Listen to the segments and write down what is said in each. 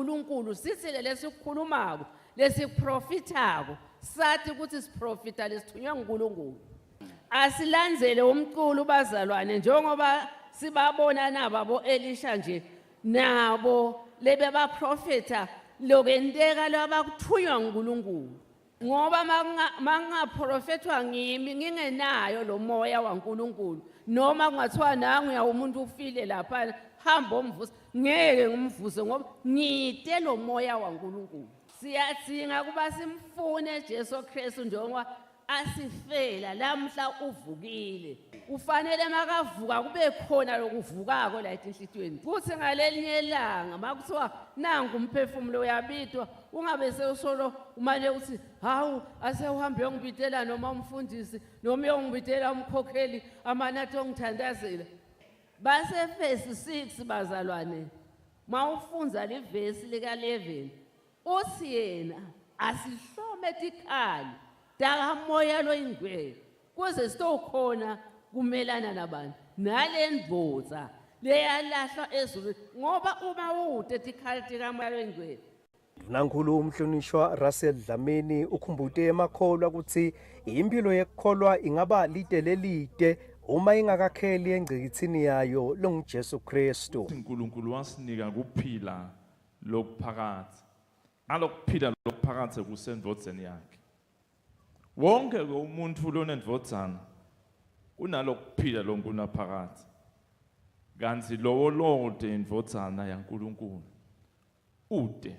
uNkulunkulu sithi lesikhulumako lesiprofithako sathi ukuthi siprofita lesithunywa uNkulunkulu asilandzele umculo bazalwane njengoba sibabona nabo Elisha nje nabo lebe baprofeta lokenteka labakuthunywa uNkulunkulu ngoba mangaprofetwa ngimi ngingenayo lo moya waNkulunkulu noma kungathiwa nangu ya umuntu ufile lapha hamba umvusa ngeke ngimvuse ngoba ngite lo moya waNkulunkulu siyadinga kuba simfune Jesu Kristu njengoba asifela lamhla uvukile ufanele makavuka kube khona lokuvukako la enhlitiyweni futhi ngalelinye ilanga makuthiwa nangu umphefumulo uyabitwa ungabe sewusolo umane uthi hawu asewuhambe uyongibitela noma umfundisi noma uyongibitela umkhokheli amanathi ongithandazela base verse 6 bazalwane mawufunza livesi lika 11 uthi yena asihlome tikhali dakamoya lo ingwe kuze sitokhona kumelana nabantu nalendvodza leyalahlwa ezulu ngoba uma ude tikhali tikamoya lo ingwe Nankulu umhlonishwa Russell Dlamini ukhumbute emakholwa ukuthi impilo yekukholwa ingaba lide lelide uma ingakakheli engcikithini yayo longuJesu Kristu. uNkulunkulu wasinika kuphila lokuphakathi alokuphila lokuphakathi kusendvodzeni yakhe wonke umuntu lonendvodzana unalokuphila lonkunaphakathi kanti lowo lode indvodzana yaNkulunkulu ude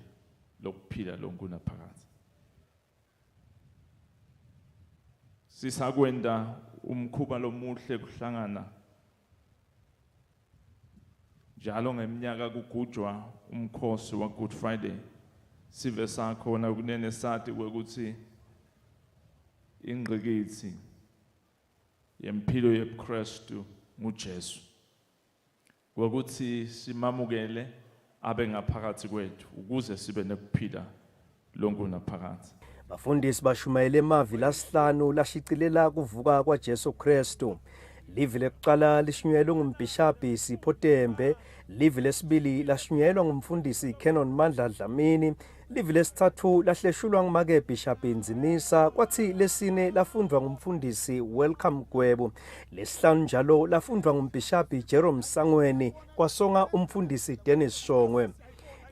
lokuphila lonkunaphakathi sisakwenda umkhuba lomuhle kuhlangana njalo ngeminyaka kugujwa umkhosi wa Good Friday sive sakhona kunene sathi ukuthi ingqikithi yempilo yeKristu nguJesu ukuthi simamukele abe ngaphakathi kwethu ukuze sibe nekuphila lonkunaphakathi Bafundisi bashumayele emavi lasihlanu lashicilela kuvuka kwaJesu Kristu livi lekuqala lishunyelwe ngumbishopi Sipho Tembe livi lesibili lashunyelwa ngumfundisi Canon Mandla Dlamini livi lesithathu lahleshulwa ngumake Bishop Nzimisa kwathi lesine lafundwa ngumfundisi Welcome Gwebo lesihlanu njalo lafundwa ngumbishopi Jerome Sangweni kwasonga umfundisi Dennis Shongwe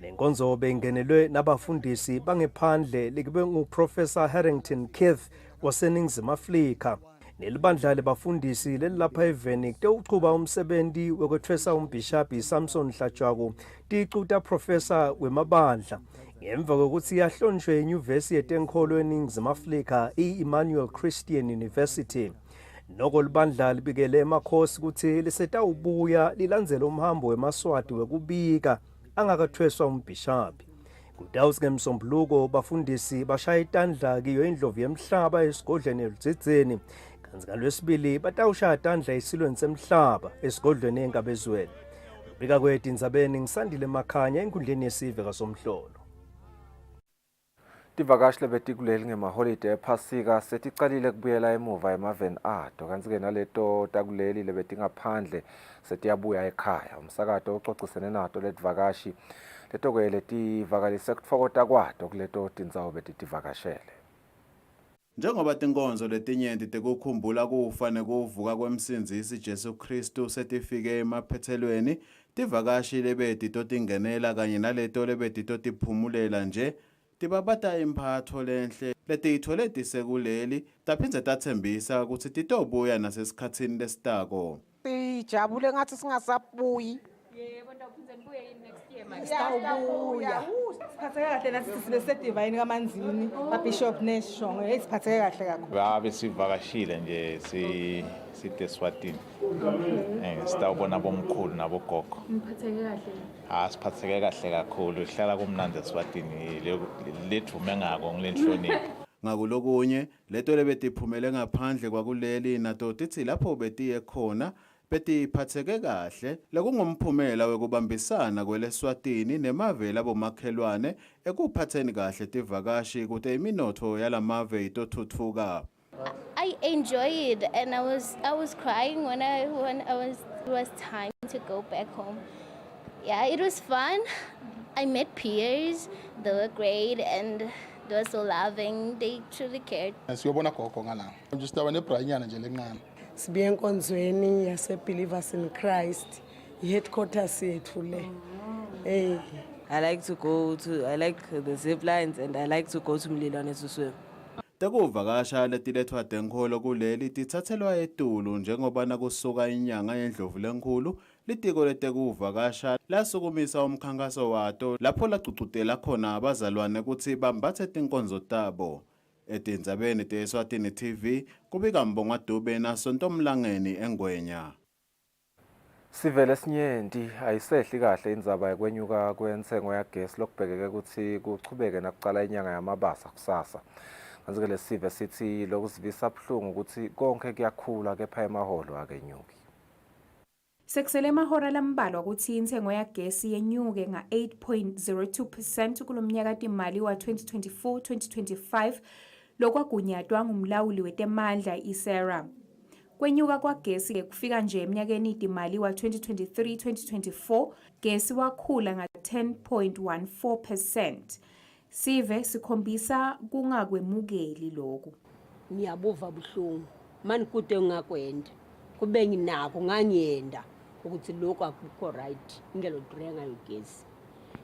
lenkonzo bengenelwe nabafundisi bangephandle likube nguProfessor Harrington Keith waseNingizimu Afrika nelibandla lebafundisi lelapha eveni kuchuba umsebenzi wokuthwesa umbishopi Samson Hlatshwaku ticuta professor wemabandla ngemva kokuthi yahlonjwe eNyuvesi yetenkolo eNingizimu Afrika iEmmanuel Christian University noko libandla libikele emakhosi ukuthi lisetawubuya lilandzele umhambo wemaswati wekubika angakathweswa umbishopi kudawusi ngemsombuluko bafundisi bashaya itandla kiyo indlovu yemhlaba esigodlweni eludzidzeni kanti ngalwesibili batawushaya itandla esilweni semhlaba esigodlweni enkabezweni ubika kwethu indzabeni ngisandile makhanya enkundleni yesive kasomhlolo Tivakashi lebetikuleli ngema-holiday ephasika seticalile kubuyela emuva emaveni ato kanti-ke naleto takuleli lebetingaphandle setiyabuya ekhaya umsakato ucocisene nato letivakashi leto-ke letivakalise kutfokota kwato kuleto tindzawo betitivakashele njengoba tinkonzo letinyenti tekukhumbula kufa nekuvuka kwemsindisi Jesu Kristu setifike emaphethelweni tivakashi lebetito tingenela kanye naleto lebetito tiphumulela nje tibabata imphatho lenhle letiyithole tisekuleli taphindze tathembisa ukuthi titobuya nasesikhatsini lesitako sijabule ngathi singasabuyi yebo ndophindze nibuye next year manje sitawubuya siphatheke kahle nathi sibesedivayini kamanzini kaBishop Neshongwe siphatheke kahle kakhulu babe sivakashile nje site Eswatini sitawubona bomkhulu nabogogo niphatheke kahle siphatheke kahle kakhulu sihlala kumnandi Eswatini lethume ngako ngilenhlonipho ngakulokunye leto lebetiphumele ngaphandle kwakuleli nato tithi lapho betiye khona betiphatheke kahle lekungumphumela wekubambisana kweleSwatini nemave abomakhelwane ekuphatheni kahle tivakashi kuthi iminotho yalamave itothuthuka I enjoyed it and I was crying when it was time to go back home. Yeah, it was fun. I met peers, they were great and they were so loving, they truly cared. Siyobona gogo ngala. Just abanebranyana nje lencane. Sibuye enkonzweni yase Believers in Christ, headquarters yethu le. Hey, I like the zip lines and I like to go to Mlilwane to swim. Tekuvakasha letilethwa tenkholo kuleli tithathelwa etulu njengoba nakusuka inyanga yendlovu lenkulu litiko letekuvakasha lasukumisa umkhankaso wato lapho lagcugcutela khona abazalwane ukuthi bambathe tinkonzo tabo. Etindzabeni te-Eswatini TV kubika Mbonga Dube naSonto Mlangeni eNgwenya. Sivele sinyenti ayisehli kahle indzaba yekwenyuka kwentsengo yagesi lokubhekeke ukuthi kuchubeke nakucala inyanga yamabasa kusasa. Kanti ke lesive sithi lokusivisa buhlungu ukuthi konke kuyakhula kepha emaholo akenyuki. Sekusele amahora lambalwa ukuthi intsengo yagesi yenyuke nga-8.02% kulomnyaka timali wa-2024-2025 lokwagunyatwa ngumlawuli wetemandla iSERA. Kwenyuka kwagesi kufika nje eminyakeni timali wa-2023-2024 gesi wakhula nga-10.14%. Sive sikhombisa kungakwemukeli lokhu. Ngiyabuva buhlungu mani kude ngakwenda kube nginako ngangiyenda ukuthi lokho akukho right ingelo drenga yogesi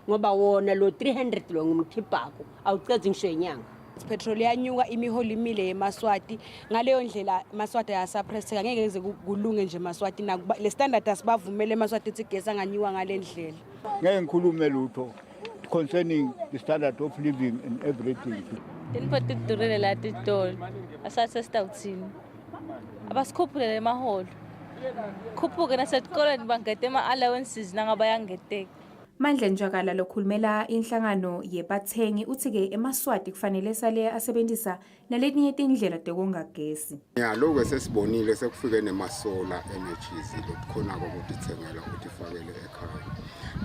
ngoba wona lo 300 lo ngumkhipako awucedzi ngisho inyanga. Petrol yanyuka imiholo imile eMaswati ngaleyo ndlela Maswati ayasapresseka ngeke kuze kulunge nje Maswati le standard asibavumele eMaswati ukuthi igesi anganyuka ngale ndlela. Ngeke ngikhulume lutho concerning the standard of living and everything. Tinipoti durele la titolo asase stawutsini abasikhuphulele emaholo khuphuke nasetikoleni bangete ama-allowances nangabayangeteka. Mandla Njakala lokhulumela inhlangano yebathengi uthi-ke eMaswati kufanele sale asebenzisa naletinye tindlela tekonga gesi. Lokho sesibonile sekufike nema-solar energies lokukhonako ukutithengela ukuthi ifakele ekhaya.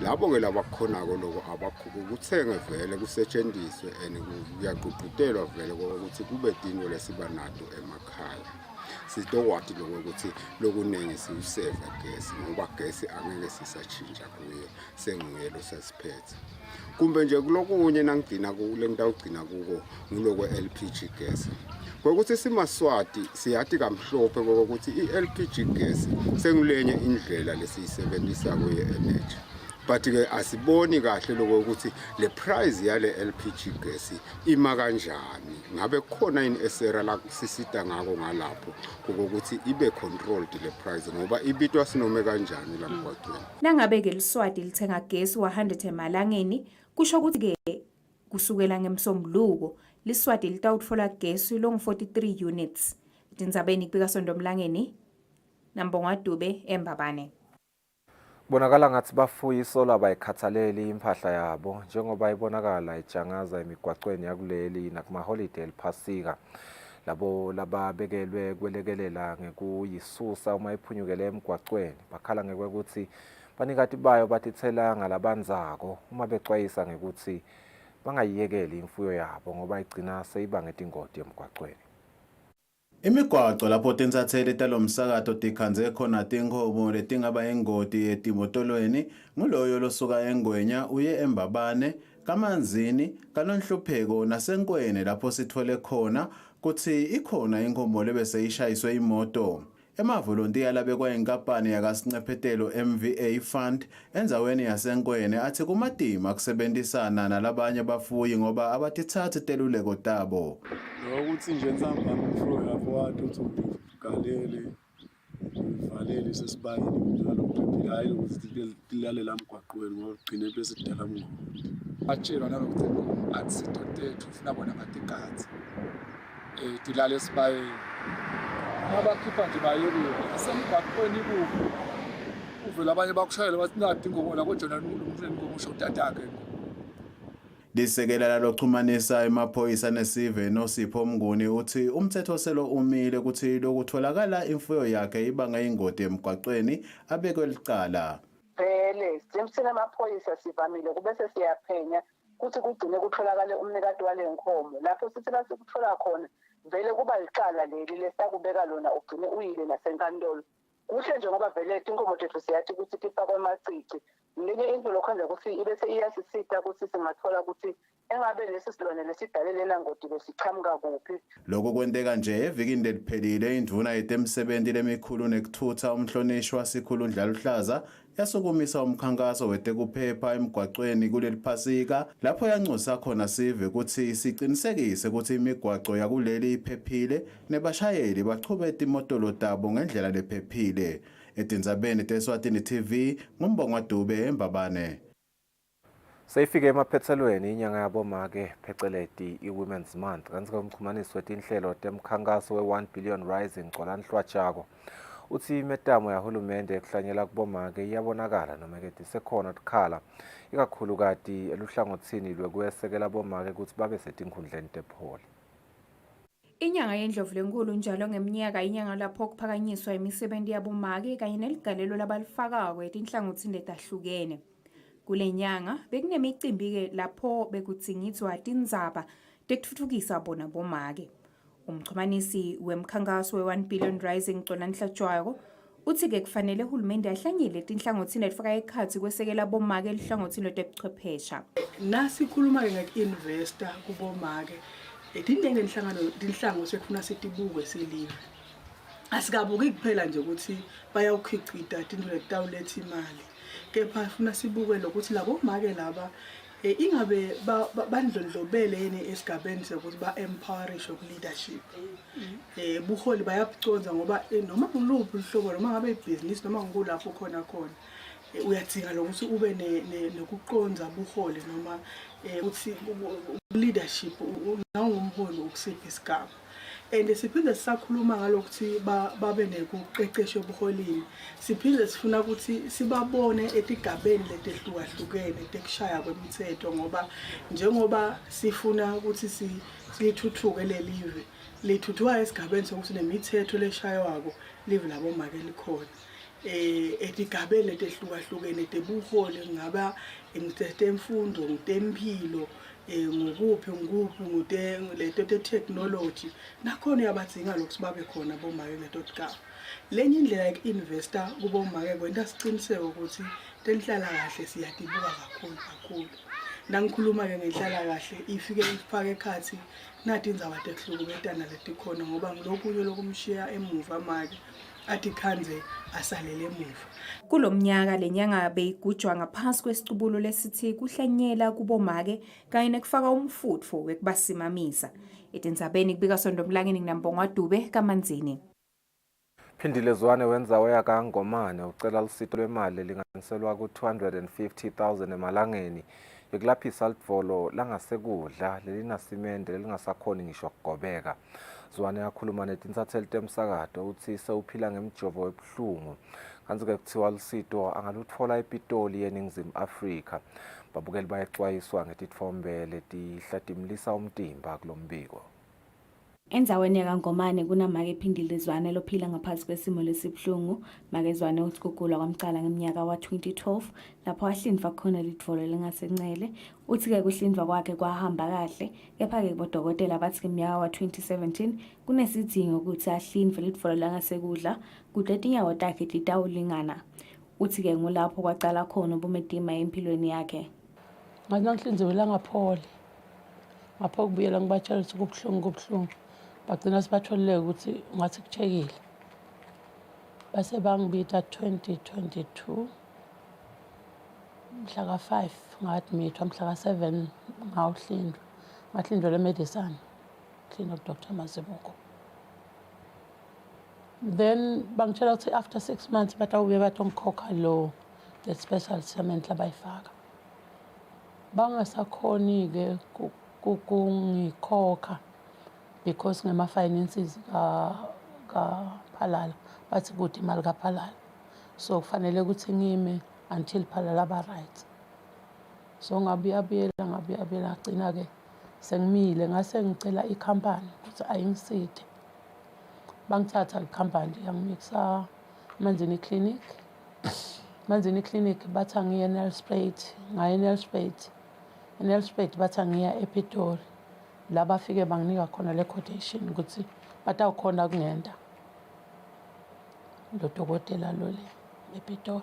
Labo-ke labakhonako lokho abakho kuthenge vele kusetshenziswe and kuyagqugqutelwa vele ukuthi kube dingo lesiba nato emakhaya. Sidokwathi lokho ukuthi lokuningi siuseve gesi ngoba gesi angeke sisatshintsha kuye sengiyelo sesiphethe. Kumbe nje kulokunye nangigcina kule ngitawugcina kuko ngiloko LPG gas. Ngokuthi siMaswati siyathi kamhlophe ukuthi iLPG gas sengulenye indlela lesiyisebenzisa kuye energy. But ke asiboni kahle lokho ukuthi le price yale LPG gas ima kanjani ngabe khona in esera la sisita ngako ngalapho ukuthi ibe controlled le price ngoba ibitwa sinome kanjani lamgwaqweni. Nangabe ke liswati lithenga gesi wa100 emalangeni kusho ukuthi ke kusukela ngemsombuluko liswati litawutfola gesi longu-43 units. Tindzabeni kubika Sonto Mlangeni Mbonga Dube eMbabane. Bonakala ngathi bafuyi isola bayikhathaleli impahla yabo njengoba ibonakala ijangaza emigwaqweni yakuleli nakumaholiday eliphasika. Labo lababekelwe kwelekelela ngekuyisusa uma iphunyukele emgwaqweni bakhala ngekuthi banikati bayo batithela ngalabanzako uma bexwayisa ngekuthi bangayiyekeli imfuyo yabo ngoba igcina seyibangeta ingoti emgwaqweni. Imigwaqo lapho tinsatheli talomsakato tikhanze khona tinkomo letingaba ingoti etimotolweni nguloyo losuka eNgwenya uye eMbabane kaManzini kalonhlupheko naseNkweni lapho sithole khona kuthi ikhona inkomo lebese ishayiswe imoto. Emavolontiya labekwa inkampani yakaSincephetelo MVA Fund enzaweni yaseNkweni athi kumadima kusebenzisana nalabanye abafuyi ngoba abatithathe teluleko tabo. Ukuthi nje nsamba umfuyo lapho wathi ugalele valele sesibayini ngalokho hayi ukuthi tilale la mgwaqweni ngoba ugcine bese sidala mungu. Atshela nalokuthi athi sidotethu ufuna bona ngatigadi. Tilale esibayini. Abakhipha nje bayekile asemgwaqweni kubo. Uvela abanye bakushayela bathi nadi ingomo la kodwa nomhleni ngomusho utatake. Lisekela laloxhumanisa emaphoyisa nesive noSipho Mnguni uthi umthetho selo umile ukuthi lokutholakala imfuyo yakhe ibanga ingodi emgwaqweni abekwe licala. Vele simsina amaphoyisa sivamile kube sesiyaphenya kuthi kugcine kutholakala umnikati wale nkomo lapho sithi base kuthola khona vele kuba licala leli lesakubeka lona ugcine uyile nasenkantolo. Kuhle nje ngoba vele inkomo tethu siyathi ukuthi kifakwe amacici Ngenye into lokho nje ukuthi ibese iyasisita ukuthi singathola ukuthi engabe lesi silwane lesidalele langoti besiqhamuka kuphi. Lokho kwenteka nje evikini eliphelile indvuna yetemsebenzi lemikhulu nekuthutha umhlonishwa sikhulu Ndlaluhlaza yasukumisa umkhankaso wetekuphepha emgwaqweni kuleli Phasika lapho yanxusa khona sive ukuthi siqinisekise ukuthi imigwaqo yakuleli iphephile nebashayeli bachubeta imotolo tabo ngendlela lephephile. Etindzabeni teSwatini TV ngumbongwa Dube eMbabane. Seyifike emaphethelweni inyanga yabomake pheceleti i-Women's Month kanti umxhumanisi wetinhlelo temkhankaso we-1 billion rising Gcolanhlwatshako uthi imetamo yahulumende ekuhlanyela kubomake iyabonakala noma ke sekhona tikhala ikakhulukati eluhlangothini lwekuyesekela bomake ukuthi babe setinkhundleni tepholi. Inyanga yendlovu lenkulu njalo ngeminyaka inyanga lapho kuphakanyiswa imisebenzi yabomake kanye neligalelo labalifakayo etinhlangothini letahlukene. Kule nyanga bekunemicimbi-ke lapho bekutsingizwa tindzaba tekutfutfukisa bona bomake. Umxhumanisi wemkhankaso we-1 billion rising Gcolanhlwatshako uthi-ke kufanele uhulumende ahlanyele tinhlangothini letifaka ekhatsi kwesekela bomake eluhlangothini lwetebuchwephesha. Nasikhuluma-ke ngeki-investor kubomake tinhlango sekufuna sitibuke silive. Asikabuki kuphela nje ukuthi bayawukhicita tinto letawuletha imali. Kepha funa sibuke lokuthi labomake laba ingabe bandlondlobele yini esigabeni sokuthi ba-empowerishe ku-leadership. Buholi bayabuconza ngoba noma kuluphi uhlobo noma ngabe ibhizinisi noma ngokulapho khona uyadzinga lokuthi ube nokuconza buholi noma uthi leadership nawungumholi ukusiphi isigaba. And siphinde sisakhuluma ngalokuthi babe nekuqeqesha obuholini. Siphinde sifuna ukuthi sibabone etigabeni letehlukahlukene tekushaya kwemithetho ngoba njengoba sifuna ukuthi silithuthuke lelive lithuthuka esigabeni sokuthi nemithetho leshaywako live labomake likhona. Etigabeni letehlukahlukene tebuholi ngaba temfundo ngempilo ngukuphi leto technology nakhona yabadzinga lokuthi babe khona bomake leto tigaba. Lenye indlela yoku-investor kubomake kwenta siciniseko ukuthi tenhlala kahle siyatibuka kakhulu. Nangikhuluma-ke ngenhlala kahle ifike ifake ekhathi nathi indzaba tekuhlukubetana letikhona ngoba ngilokunye lokumshiya emuva make athi khanze asalele emuva. Kulomnyaka lenyanga beyigujwa ngaphasi kwesicubulo lesithi kuhlanyela kubomake kanye nekufaka umfutfo wekubasimamisa. Etindzabeni kubika sondomlangeni nginambongwa Dube kaManzini. Phindile Zwane wenza weyakangomane ucela lusito lwemali linganiselwa ku-250,000 emalangeni yokulaphisa lidvolo langasekudla lelinasimende lelingasakhoni ngisho kugobeka. Zwane yakhuluma netinsatheli temsakato uthi sewuphila ngemjovo ebuhlungu kanti-ke kuthiwa lusito angalutfola ePitoli yeNingizimu Afrika. Babukeli bayexwayiswa ngetitfombe letihlatimlisa umtimba kulo mbiko. Endzaweni yakangomane kunamake Phindile Zwane lophila ngaphansi kwesimo lesibhlungu. Make Zwane uthi kugula kwamcala ngeminyaka wa-2012 lapho ahlinzwa khona lidvolo lingasencele. Uthi-ke kuhlinzwa kwakhe kwahamba kahle, kepha-ke bodokotela bathi ngeminyaka wa-2017 kunesidingo ukuthi ahlinzwe lidvolo langasekudla kude tinyawo takhe titawulingana. Uthi-ke ngulapho kwacala khona ubumedima empilweni yakhe. Ngathi ngihlinziwe langaphole ngapho kubuyela ngibatshela ukuthi kubuhlungu bagcina sibatholile ukuthi ngathi kuchekile base bangibita 2022 mhla ka-5 ngathi mithwa mhla ka-7 ngahlinzwa le-medicine clean of Dr. Mazibuko. Then bangitshela ukuthi after 6 months batawubuye batongikhokha lo that special cement labayifaka. Bangasakhoni-ke kungikhokha because ngema-finances kaPhalala bathi kude imali kaPhalala, so kufanele ukuthi ngime until Phalala ba-right. So ngabuyabuyela agcina-ke sengimile ngase ngicela ikhampani ukuthi ayingisithe. Bangithatha ikhampani yangimikisa Manzini Clinic. Manzini Clinic bathi angiye eNelspruit, ngaye eNelspruit bathi angiya ePitoli. La bafike banginika khona le quotation ukuthi batawukhona kungenda lo dokotela lo le ePitoli.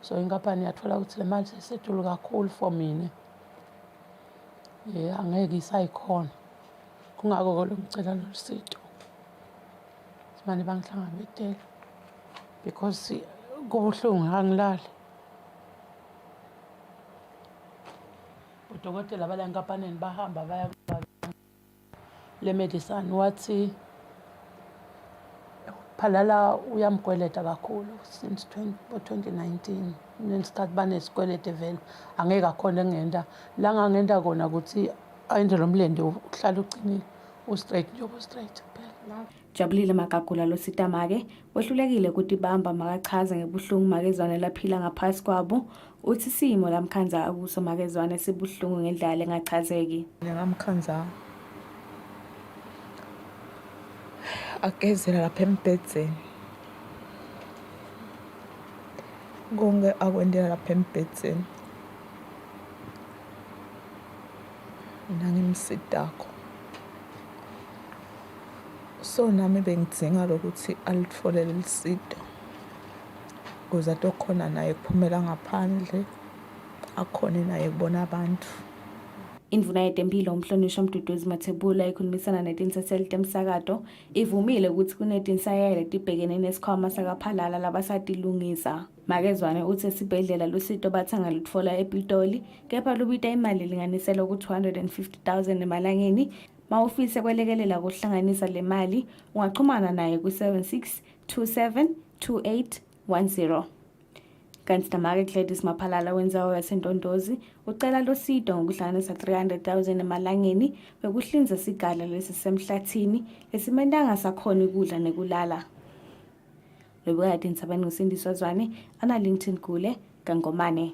So inkampani yathola ukuthi le mali seyisedulu kakhulu for mina. Angeke isayikhona. Kungako lo ngicela lolu sito. Simane bangihlangabetele because kubuhlungu angilali. Udokotela bala nkampanini bahamba baya le medicine wathi phalala uyamkweleta kakhulu since 2019 nesikhathi banesikwelete vele angeke akhona engenda la ngangenda kona ukuthi ayende lo mlende uhlala ucinile straight njengoba straight phela. Jabulile Magagula lo sitamake wehlulekile ukuthi bamba makachaza ngebuhlungu makezwane laphila ngaphasi kwabo uthi simo lamkhanza akuso makezwane sibuhlungu ngendlela engachazeki. Ngamkhanza agezela lapha embhedzeni konke akwendela lapha embhedzeni mina ngimsidakho so nami bengidzinga lokuthi alitfolele lisito ukuze atokhona naye kuphumela ngaphandle akhone naye kubona abantu. Indvuna yetempilo umhlonishwa Mduduzi Mathebula ikhulumisana netinsatheli temsakato ivumile ukuthi kunetinsayelo tibhekene nesikhwama sakaphalala labasatilungisa. Makezwane uthi esibhedlela lusito bathanga lutfola ePitoli kepha lubita imali elinganiselwa ku-250,000 emalangeni. Mawufise kwelekelela kuhlanganisa le mali ungachumana naye ku-76272810. Kanti Tamake Gladys Maphalala wenzawo yasentondozi ucela losito ngokuhlanganisa 300,000 emalangeni bekuhlinza sigala lesi semhlathini lesimendanga sakhona ukudla nekulala. Lobukade insabani ngusindiswa Zwane ana LinkedIn kule Gangomane.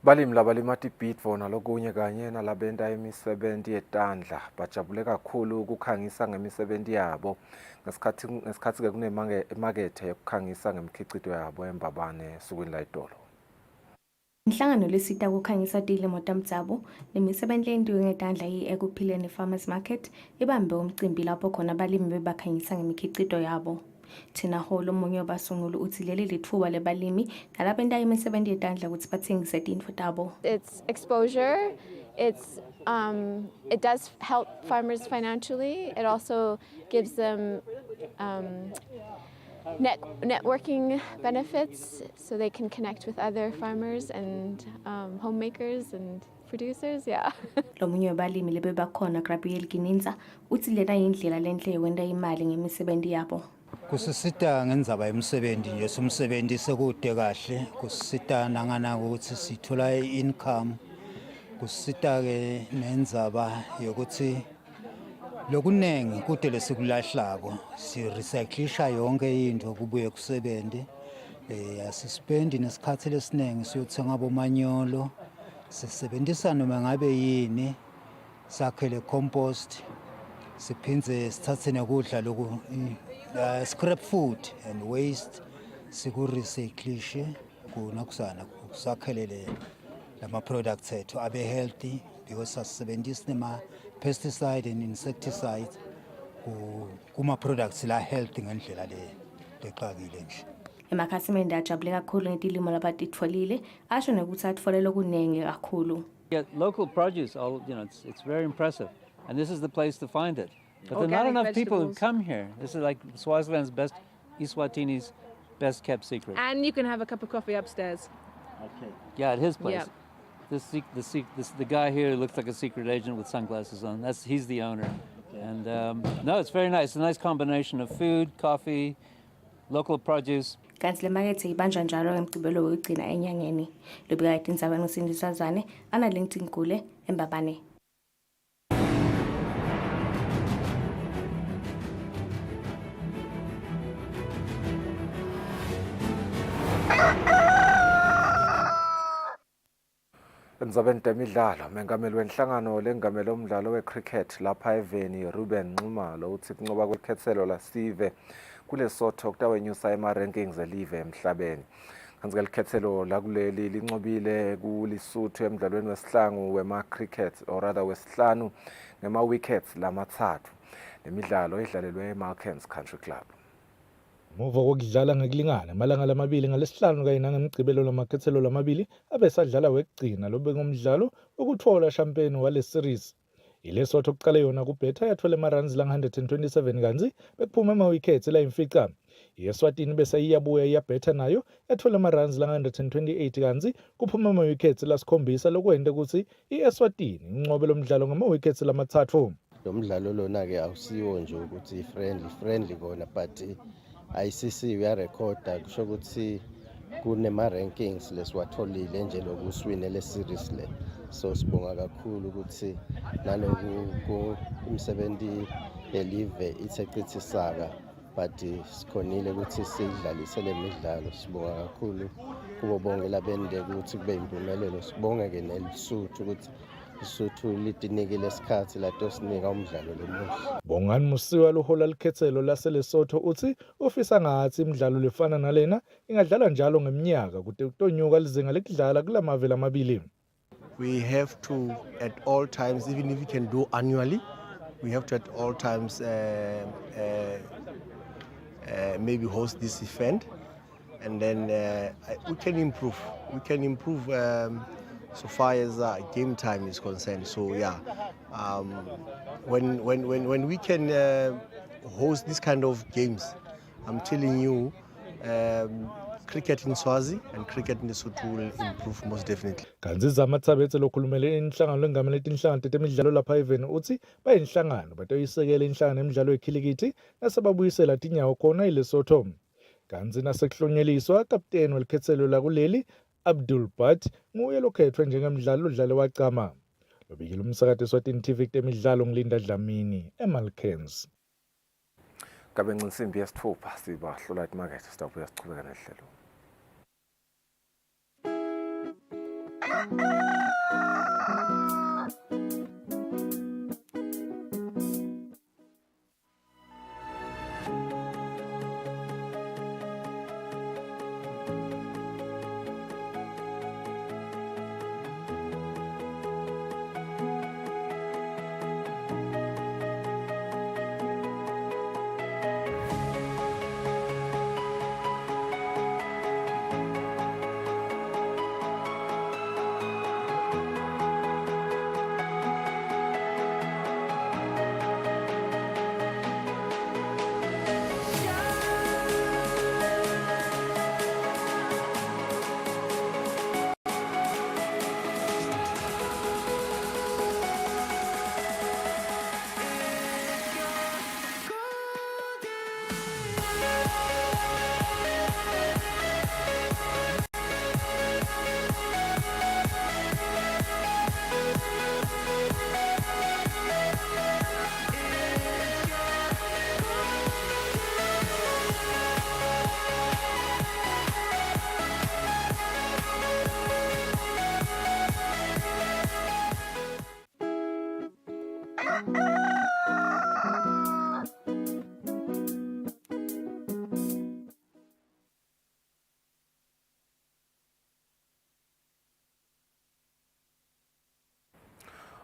Balimi labalimata ibhidvo nalokunye kanye nalabenta imisebenzi yetandla bajabule kakhulu ukukhangisa ngemisebenzi yabo ngesikhathi ke kunemakethe yokukhangisa ngemikhiqizo yabo eMbabane sukwini la Itolo. Inhlangano lesita kukhangisa tilimo tamtsabo nemisebenzi eyenziwe ngetandla yi-Ekuphileni Farmers Market ibambe umcimbi lapho khona abalimi bebakhangisa ngemikhiqizo yabo. Thina Holo omunye wabasunguli uthi leli lithuba lebalimi nalabenta imisebenzi yetandla ukuthi bathengise tintfo tabo. It's exposure. It does help farmers financially. It also gives them networking benefits so they can connect with other farmers and homemakers and producers. Yeah. Lo munye wabalimi lebe bakhona Gabriel Gininza uthi lena indlela lenhle yokwenda imali ngemisebenzi yabo. Kusisita ngendzaba yemsebenzi nje umsebenzi sekude kahle kusisita nangana ukuthi sithola income kusisita ke nendzaba yokuthi lokunengi kude lesikulahlako si recyclisha yonke into kubuye kusebenze asispendi nesikhathi lesinengi siyothenga abomanyolo sisebenzisa noma ngabe yini sakhele compost siphindze sithathe nekudla loku scrap food and waste siku recyclishe kunakusana kusakhelele lama products ethu abe healthy because asisebenzisa nema pesticide and insecticide kuma products la healthy ngendlela leqakile nje. Emakhasimende ajabule kakhulu ngetilimo labatitfolile asho nekuthi atfolele okunengi kakhulu. Local produce, it's very impressive, and this is the place to find it. But there are not enough people who come here. This is like Swaziland's best, Eswatini's best kept secret. And you can have a cup of coffee upstairs. Okay. Yeah, at his place. Yeah. The guy here looks like a secret agent with sunglasses on. He's the owner. And no, it's very nice. It's a nice combination of food, coffee, local produce. Kanti le makethe ibanjwa njalo ngemgcibelo wokugcina enyangeni. Lobukade insabani ngusindiswa Zwane ana LinkedIn kule eMbabane. Emzabeni temidlalo mengameli wenhlangano lengamele umdlalo wecricket lapha eVeni Ruben Nxumalo uthi kunqoba kwekhethelo la Sive kuLesotho kutawenyusa ema-rankings elive emhlabeni. Kanti likhethelo la kuleli linqobile kuLesotho emdlalweni wesihlangu wema-cricket or rather wesihlanu ngema-wickets lamathathu. Lemidlalo idlalelwe eMalkens Country Club. Ngemuva kokudlala ngekulingana amalanga lamabili ngalesihlanu kanye nangemigqibelo lamakhethelo lamabili abesadlala wekugcina lobengumdlalo ukuthola champagne wale series. ILesotho kuqale yona kubhetha yathola ama-runs lang-127 kanzi bekuphuma ama-wickets layimfica. I-Eswatini bese iyabuya iyabhetha nayo yathola ama-runs lang-128 kanzi kuphuma ama-wickets lasikhombisa lokwenta ukuthi i-Eswatini inqobe lomdlalo ngama-wickets lamathathu. Lo mdlalo lona-ke awusiwo nje ukuthi friendly kona but ICC uyarekhoda kusho ukuthi kunema-rankings lesiwatholile nje lokuswine le series le. So sibonga kakhulu ukuthi naloku imsebenzi yelive ithe qithi saka but sikhonile ukuthi sidlalise le midlalo. Sibonga kakhulu kubo bonke labende ukuthi kube impumelelo. Sibonge-ke nelisuthu ukuthi isuthu litinikile isikhathi latosinika umdlalo lomuhle. Bongani Musiwa lohola likhethelo laseLesotho uthi ufisa ngathi imidlalo lefana nalena ingadlala njalo ngeminyaka kude kutonyuka lizinga lekudlala kulamave lamabili. We have to at all times, even if we can do annually, we have to at all times maybe host this event, and then we can improve. We can improve so far as game time is concerned. So yeah, when we can host this kind of games, I'm telling you, cricket in Swazi and cricket in Lesotho will improve most definitely. Kanzi Zamathabethe lokhulumele inhlangano lengamele inhlangano tetemidlalo lapha eveni uthi bayinhlangano batoyisekela inhlangano emidlalo yekhilikithi nasebabuyisela tinyawo khona iLesotho. Kanzi nasekuhlonyeliswa kapteni welikhethelo lakuleli Abdul Bat nguye lokhethwe njengemidlalo odlale wacama. Lobikile umsakazo Eswatini TV temidlalo ngilinda Dlamini eMalkens. Kabe ncinsimbi yesithupha siba hlola imarket sitabuya sichubeka nehlelo.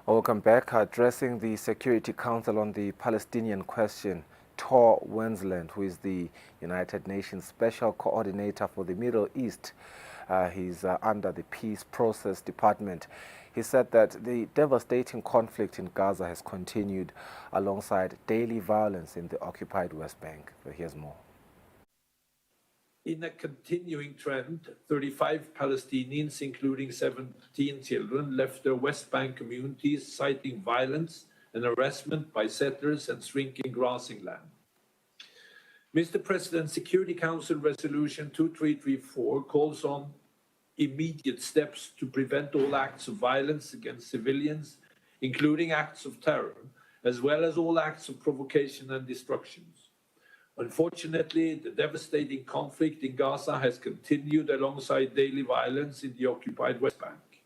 Welcome back. Addressing the Security Council on the Palestinian question, Tor Wensland, who is the United Nations Special Coordinator for the Middle East, he's under the Peace Process Department. He said that the devastating conflict in Gaza has continued alongside daily violence in the occupied West Bank. Here's more. In a continuing trend, 35 Palestinians, including 17 children, left their West Bank communities, citing violence and harassment by settlers and shrinking grazing land. Mr. President, Security Council Resolution 2334 calls on immediate steps to prevent all acts of violence against civilians, including acts of terror, as well as all acts of provocation and destructions. Unfortunately, the devastating conflict in Gaza has continued alongside daily violence in the occupied West Bank.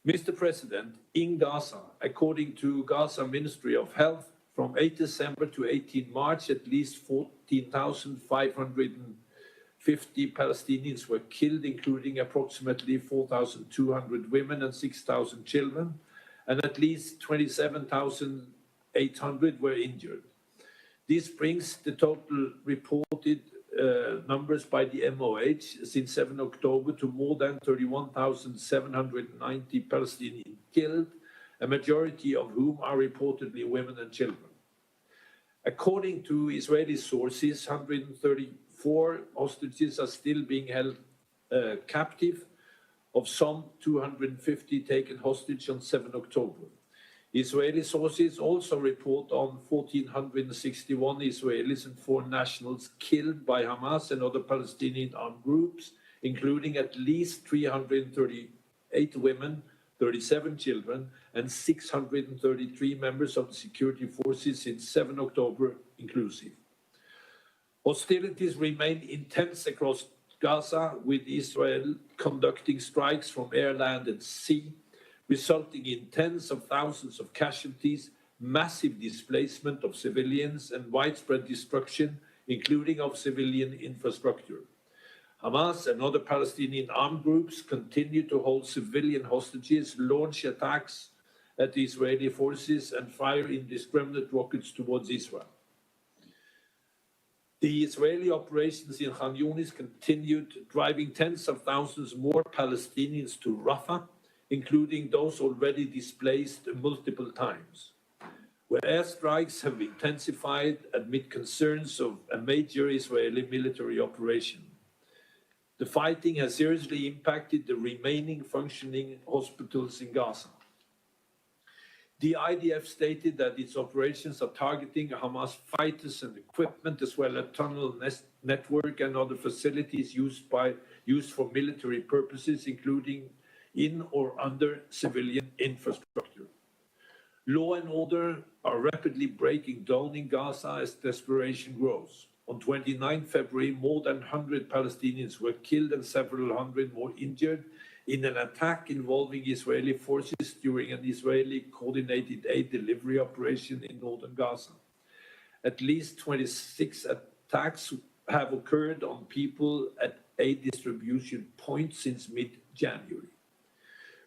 Mr. President, in Gaza, according to Gaza Ministry of Health, from 8 December to 18 March, at least 14,550 Palestinians were killed, including approximately 4,200 women and 6,000 children, and at least 27,800 were injured. This brings the total reported numbers by the MOH since 7 October to more than 31,790 Palestinians killed, a majority of whom are reportedly women and children. According to Israeli sources, 134 hostages are still being held captive, of some 250 taken hostage on 7 October. Israeli sources also report on 1,461 Israelis and foreign nationals killed by Hamas and other Palestinian armed groups, including at least 338 women, 37 children, and 633 members of the security forces since 7 October inclusive. Hostilities remain intense across Gaza, with Israel conducting strikes from air, land, and sea, resulting in tens of thousands of casualties, massive displacement of civilians, and widespread destruction, including of civilian infrastructure. Hamas and other Palestinian armed groups continue to hold civilian hostages, launch attacks at the Israeli forces, and fire indiscriminate rockets towards Israel. The Israeli operations in Khan Yunis continued, driving tens of thousands more Palestinians to Rafah, including those already displaced multiple times, where airstrikes have intensified amid concerns of a major Israeli military operation. The fighting has seriously impacted the remaining functioning hospitals in Gaza. The IDF stated that its operations are targeting Hamas fighters and equipment, as well as tunnel network and other facilities used for military purposes, including in or under civilian infrastructure. Law and order are rapidly breaking down in Gaza as desperation grows. On 29 February, more than 100 Palestinians were killed and several hundred more injured in an attack involving Israeli forces during an Israeli coordinated aid delivery operation in northern Gaza. At least 26 attacks have occurred on people at aid distribution points since mid-January.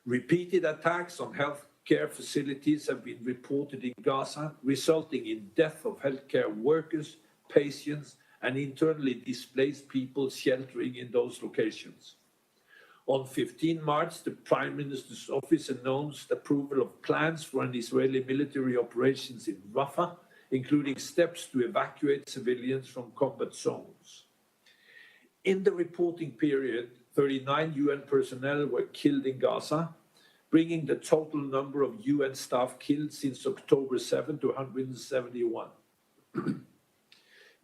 Repeated attacks on healthcare facilities have been reported in Gaza, resulting in death of healthcare workers, patients, and internally displaced people sheltering in those locations. On 15 March, the Prime Minister's office announced approval of plans for an Israeli military operations in Rafah, including steps to evacuate civilians from combat zones. In the reporting period, 39 UN personnel were killed in Gaza, bringing the total number of UN staff killed since October 7 to 171.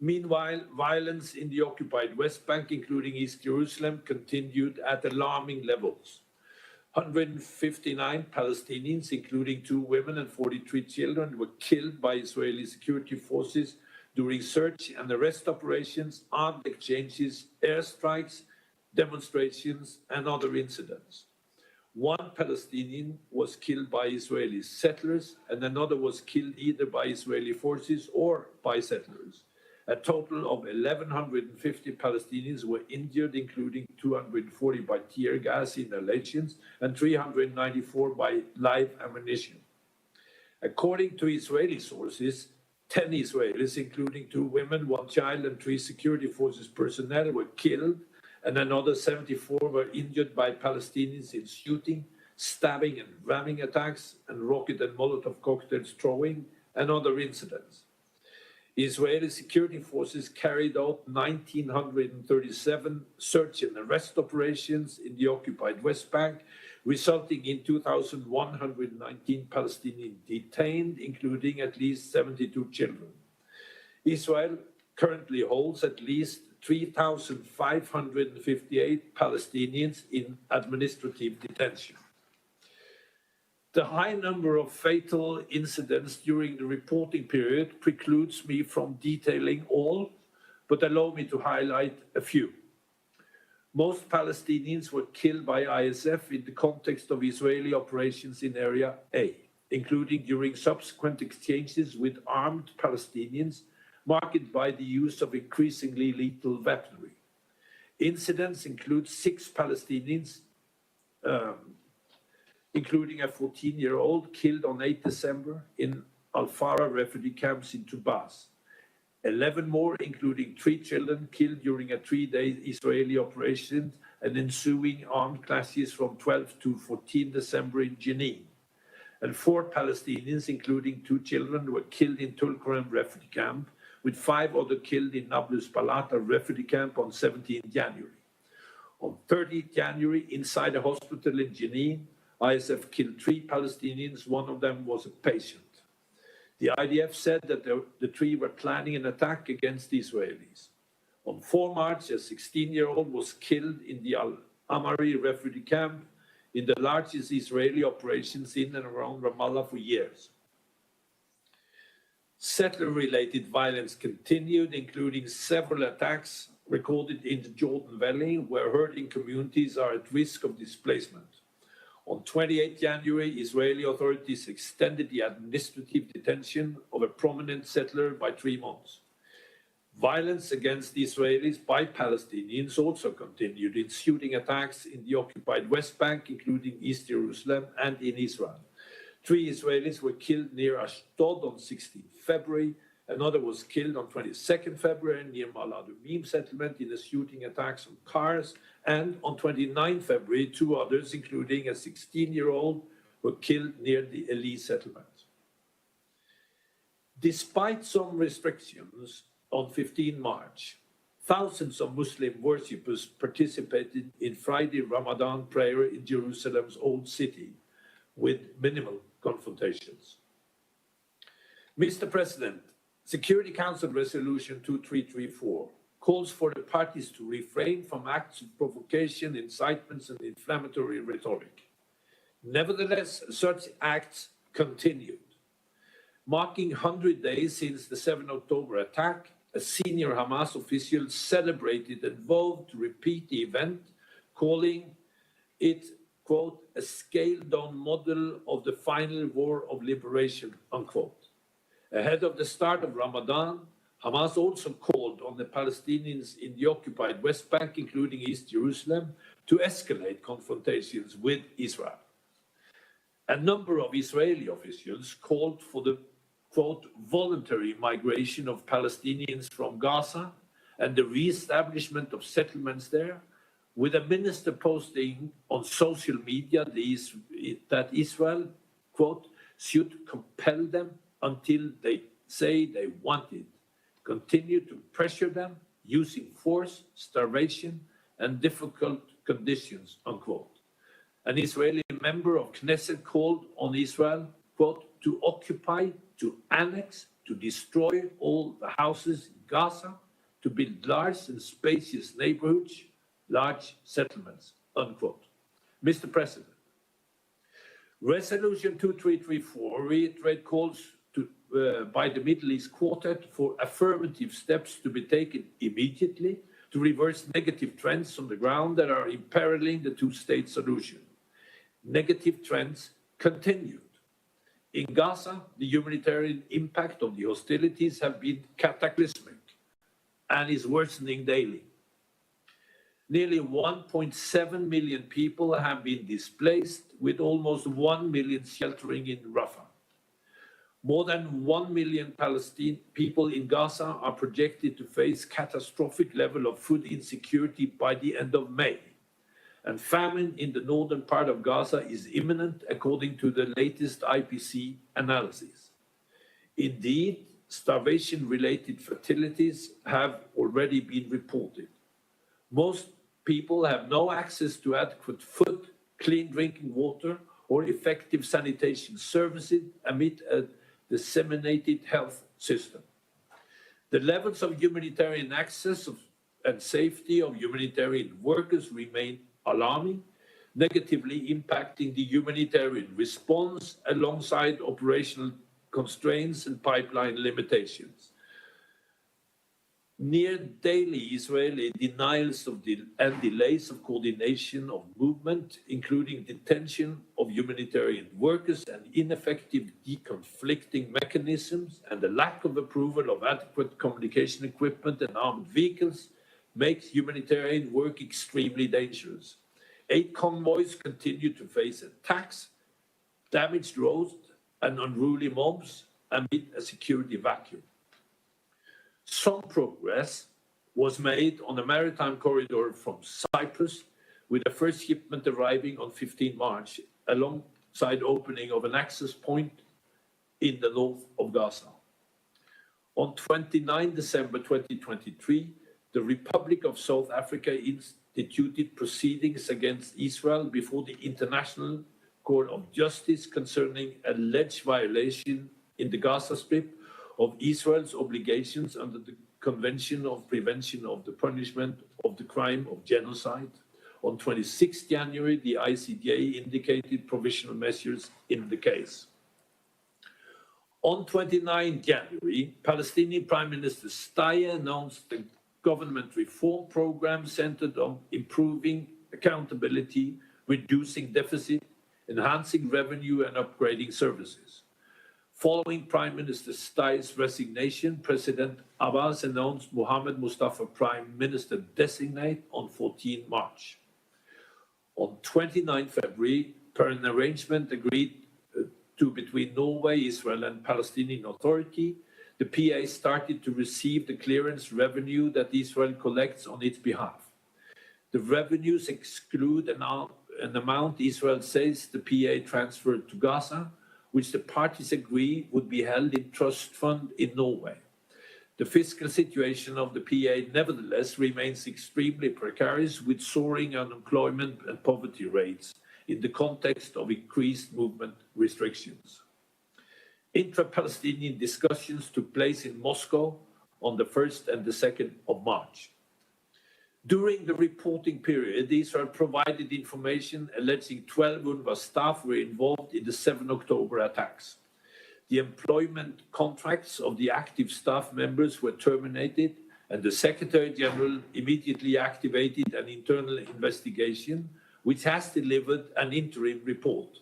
Meanwhile, violence in the occupied West Bank, including East Jerusalem, continued at alarming levels. 159 Palestinians, including 2 women and 43 children, were killed by Israeli security forces during search and arrest operations, armed exchanges, airstrikes, demonstrations, and other incidents. 1 Palestinian was killed by Israeli settlers, and another was killed either by Israeli forces or by settlers. A total of 1,150 Palestinians were injured, including 240 by tear gas inhalations and 394 by live ammunition. According to Israeli sources, 10 Israelis, including 2 women, 1 child, and 3 security forces personnel were killed, and another 74 were injured by Palestinians in shooting, stabbing, and ramming attacks, and rocket and Molotov cocktails throwing, and other incidents. Israeli security forces carried out 1,937 search and arrest operations in the occupied West Bank, resulting in 2,119 Palestinians detained, including at least 72 children. Israel currently holds at least 3,558 Palestinians in administrative detention. The high number of fatal incidents during the reporting period precludes me from detailing all, but allow me to highlight a few. Most Palestinians were killed by ISF in the context of Israeli operations in Area A, including during subsequent exchanges with armed Palestinians, marked by the use of increasingly lethal weaponry. Incidents include 6 Palestinians, including a 14-year-old killed on 8 December in Al-Farah refugee camps in Tubas. 11 more, including 3 children, killed during a 3-day Israeli operation and ensuing armed clashes from 12 to 14 December in Jenin. And 4 Palestinians, including 2 children, were killed in Tulkarem refugee camp, with 5 others killed in Nablus Balata refugee camp on 17 January. On 30 January, inside a hospital in Jenin, ISF killed 3 Palestinians. One of them was a patient. The IDF said that the 3 were planning an attack against the Israelis. On 4 March, a 16-year-old was killed in the Al-Amari refugee camp, in the largest Israeli operations in and around Ramallah for years. Settler-related violence continued, including several attacks recorded in the Jordan Valley, where herding communities are at risk of displacement. On 28 January, Israeli authorities extended the administrative detention of a prominent settler by 3 months. Violence against the Israelis by Palestinians also continued, ensuing attacks in the occupied West Bank, including East Jerusalem, and in Israel. 3 Israelis were killed near Ashdod on 16 February. Another was killed on 22nd February near Maladumim settlement in a shooting attacks on cars. And on 29 February, 2 others, including a 16-year-old, were killed near the Eli settlement. Despite some restrictions, on 15 March, thousands of Muslim worshippers participated in Friday Ramadan prayer in Jerusalem's Old City with minimal confrontations. Mr. President, Security Council Resolution 2334 calls for the parties to refrain from acts of provocation, incitements, and inflammatory rhetoric. Nevertheless, such acts continued. Marking 100 days since the 7 October attack, a senior Hamas official celebrated and vowed to repeat the event, calling it, quote, a scaled-down model of the final war of liberation, unquote. Ahead of the start of Ramadan, Hamas also called on the Palestinians in the occupied West Bank, including East Jerusalem, to escalate confrontations with Israel. A number of Israeli officials called for the, quote, voluntary migration of Palestinians from Gaza and the re-establishment of settlements there, with a minister posting on social media that Israel, quote, should compel them until they say they want it, continue to pressure them using force, starvation, and difficult conditions, unquote. An Israeli member of Knesset called on Israel, quote, to occupy, to annex, to destroy all the houses in Gaza, to build large and spacious neighborhoods, large settlements, unquote. Mr. President, Resolution 2334 reiterates calls by the Middle East Quartet for affirmative steps to be taken immediately to reverse negative trends on the ground that are imperiling the two-state solution. Negative trends continued. In Gaza, the humanitarian impact of the hostilities have been cataclysmic and is worsening daily. Nearly 1.7 million people have been displaced, with almost 1 million sheltering in Rafah. More than 1 million Palestinian people in Gaza are projected to face catastrophic level of food insecurity by the end of May. And famine in the northern part of Gaza is imminent, according to the latest IPC analysis. Indeed, starvation-related fatalities have already been reported. Most people have no access to adequate food, clean drinking water, or effective sanitation services amid a disseminated health system. The levels of humanitarian access and safety of humanitarian workers remain alarming, negatively impacting the humanitarian response alongside operational constraints and pipeline limitations. Near daily Israeli denials of and delays of coordination of movement, including detention of humanitarian workers and ineffective deconflicting mechanisms, and the lack of approval of adequate communication equipment and armed vehicles, makes humanitarian work extremely dangerous. 8 convoys continue to face attacks, damaged roads, and unruly mobs amid a security vacuum. Some progress was made on the maritime corridor from Cyprus, with the first shipment arriving on 15 March, alongside opening of an access point in the north of Gaza. On 29 December 2023, the Republic of South Africa instituted proceedings against Israel before the International Court of Justice concerning alleged violation in the Gaza Strip of Israel's obligations under the Convention of Prevention of the Punishment of the Crime of Genocide. On 26 January, the ICJ indicated provisional measures in the case. On 29 January, Palestinian Prime Minister Steyer announced the government reform program centered on improving accountability, reducing deficit, enhancing revenue, and upgrading services. Following Prime Minister Steyer's resignation, President Abbas announced Mohammed Mustafa Prime Minister designate on 14 March. On 29 February, per an arrangement agreed to between Norway, Israel, and Palestinian Authority, the PA started to receive the clearance revenue that Israel collects on its behalf. The revenues exclude an amount Israel says the PA transferred to Gaza, which the parties agree would be held in trust fund in Norway. The fiscal situation of the PA nevertheless remains extremely precarious, with soaring unemployment and poverty rates in the context of increased movement restrictions. Intra-Palestinian discussions took place in Moscow on the 1st and the 2nd of March. During the reporting period, Israel provided information alleging 12 UNRWA staff were involved in the 7 October attacks. The employment contracts of the active staff members were terminated, and the Secretary General immediately activated an internal investigation, which has delivered an interim report.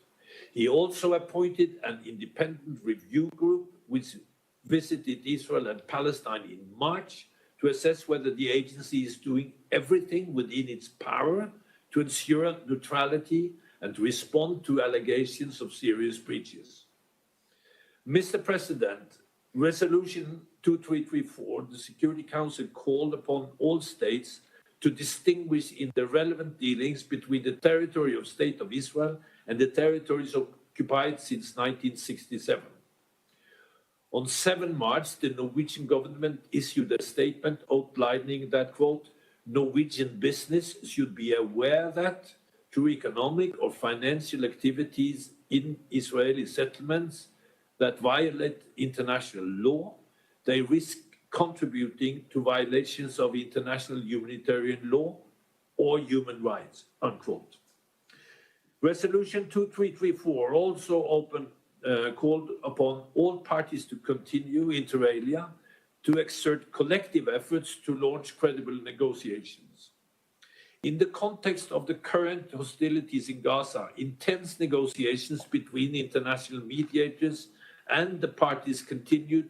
He also appointed an independent review group, which visited Israel and Palestine in March to assess whether the agency is doing everything within its power to ensure neutrality and to respond to allegations of serious breaches. Mr. President, Resolution 2334, the Security Council called upon all states to distinguish in the relevant dealings between the territory of State of Israel and the territories occupied since 1967. On 7 March, the Norwegian government issued a statement outlining that, quote, Norwegian business should be aware that through economic or financial activities in Israeli settlements that violate international law, they risk contributing to violations of international humanitarian law or human rights, unquote. Resolution 2334 also called upon all parties to continue, inter alia, to exert collective efforts to launch credible negotiations. In the context of the current hostilities in Gaza, intense negotiations between international mediators and the parties continued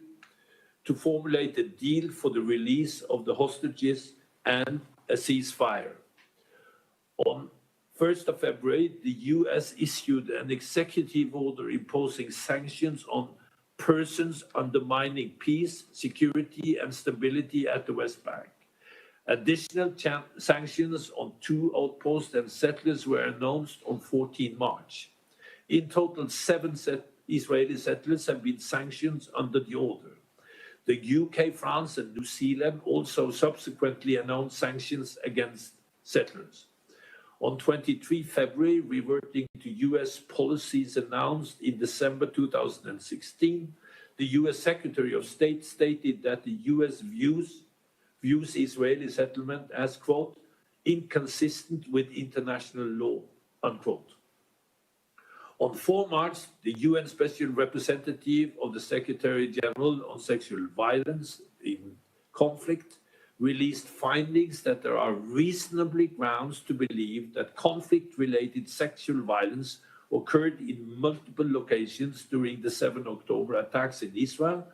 to formulate a deal for the release of the hostages and a ceasefire. On 1st of February, the US issued an executive order imposing sanctions on persons undermining peace, security, and stability at the West Bank. Additional sanctions on 2 outposts and settlers were announced on 14 March. In total, 7 Israeli settlers have been sanctioned under the order. The UK, France, and New Zealand also subsequently announced sanctions against settlers. On 23 February, reverting to US policies announced in December 2016, the US Secretary of State stated that the US views Israeli settlement as, quote, inconsistent with international law, unquote. On 4 March, the UN Special Representative of the Secretary General on Sexual Violence in Conflict released findings that there are reasonably grounds to believe that conflict-related sexual violence occurred in multiple locations during the 7 October attacks in Israel,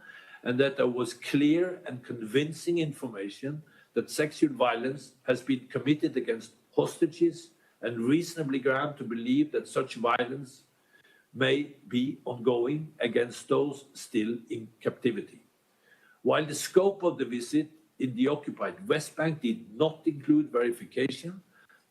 and that there was clear and convincing information that sexual violence has been committed against hostages, and reasonably ground to believe that such violence may be ongoing against those still in captivity. While the scope of the visit in the occupied West Bank did not include verification,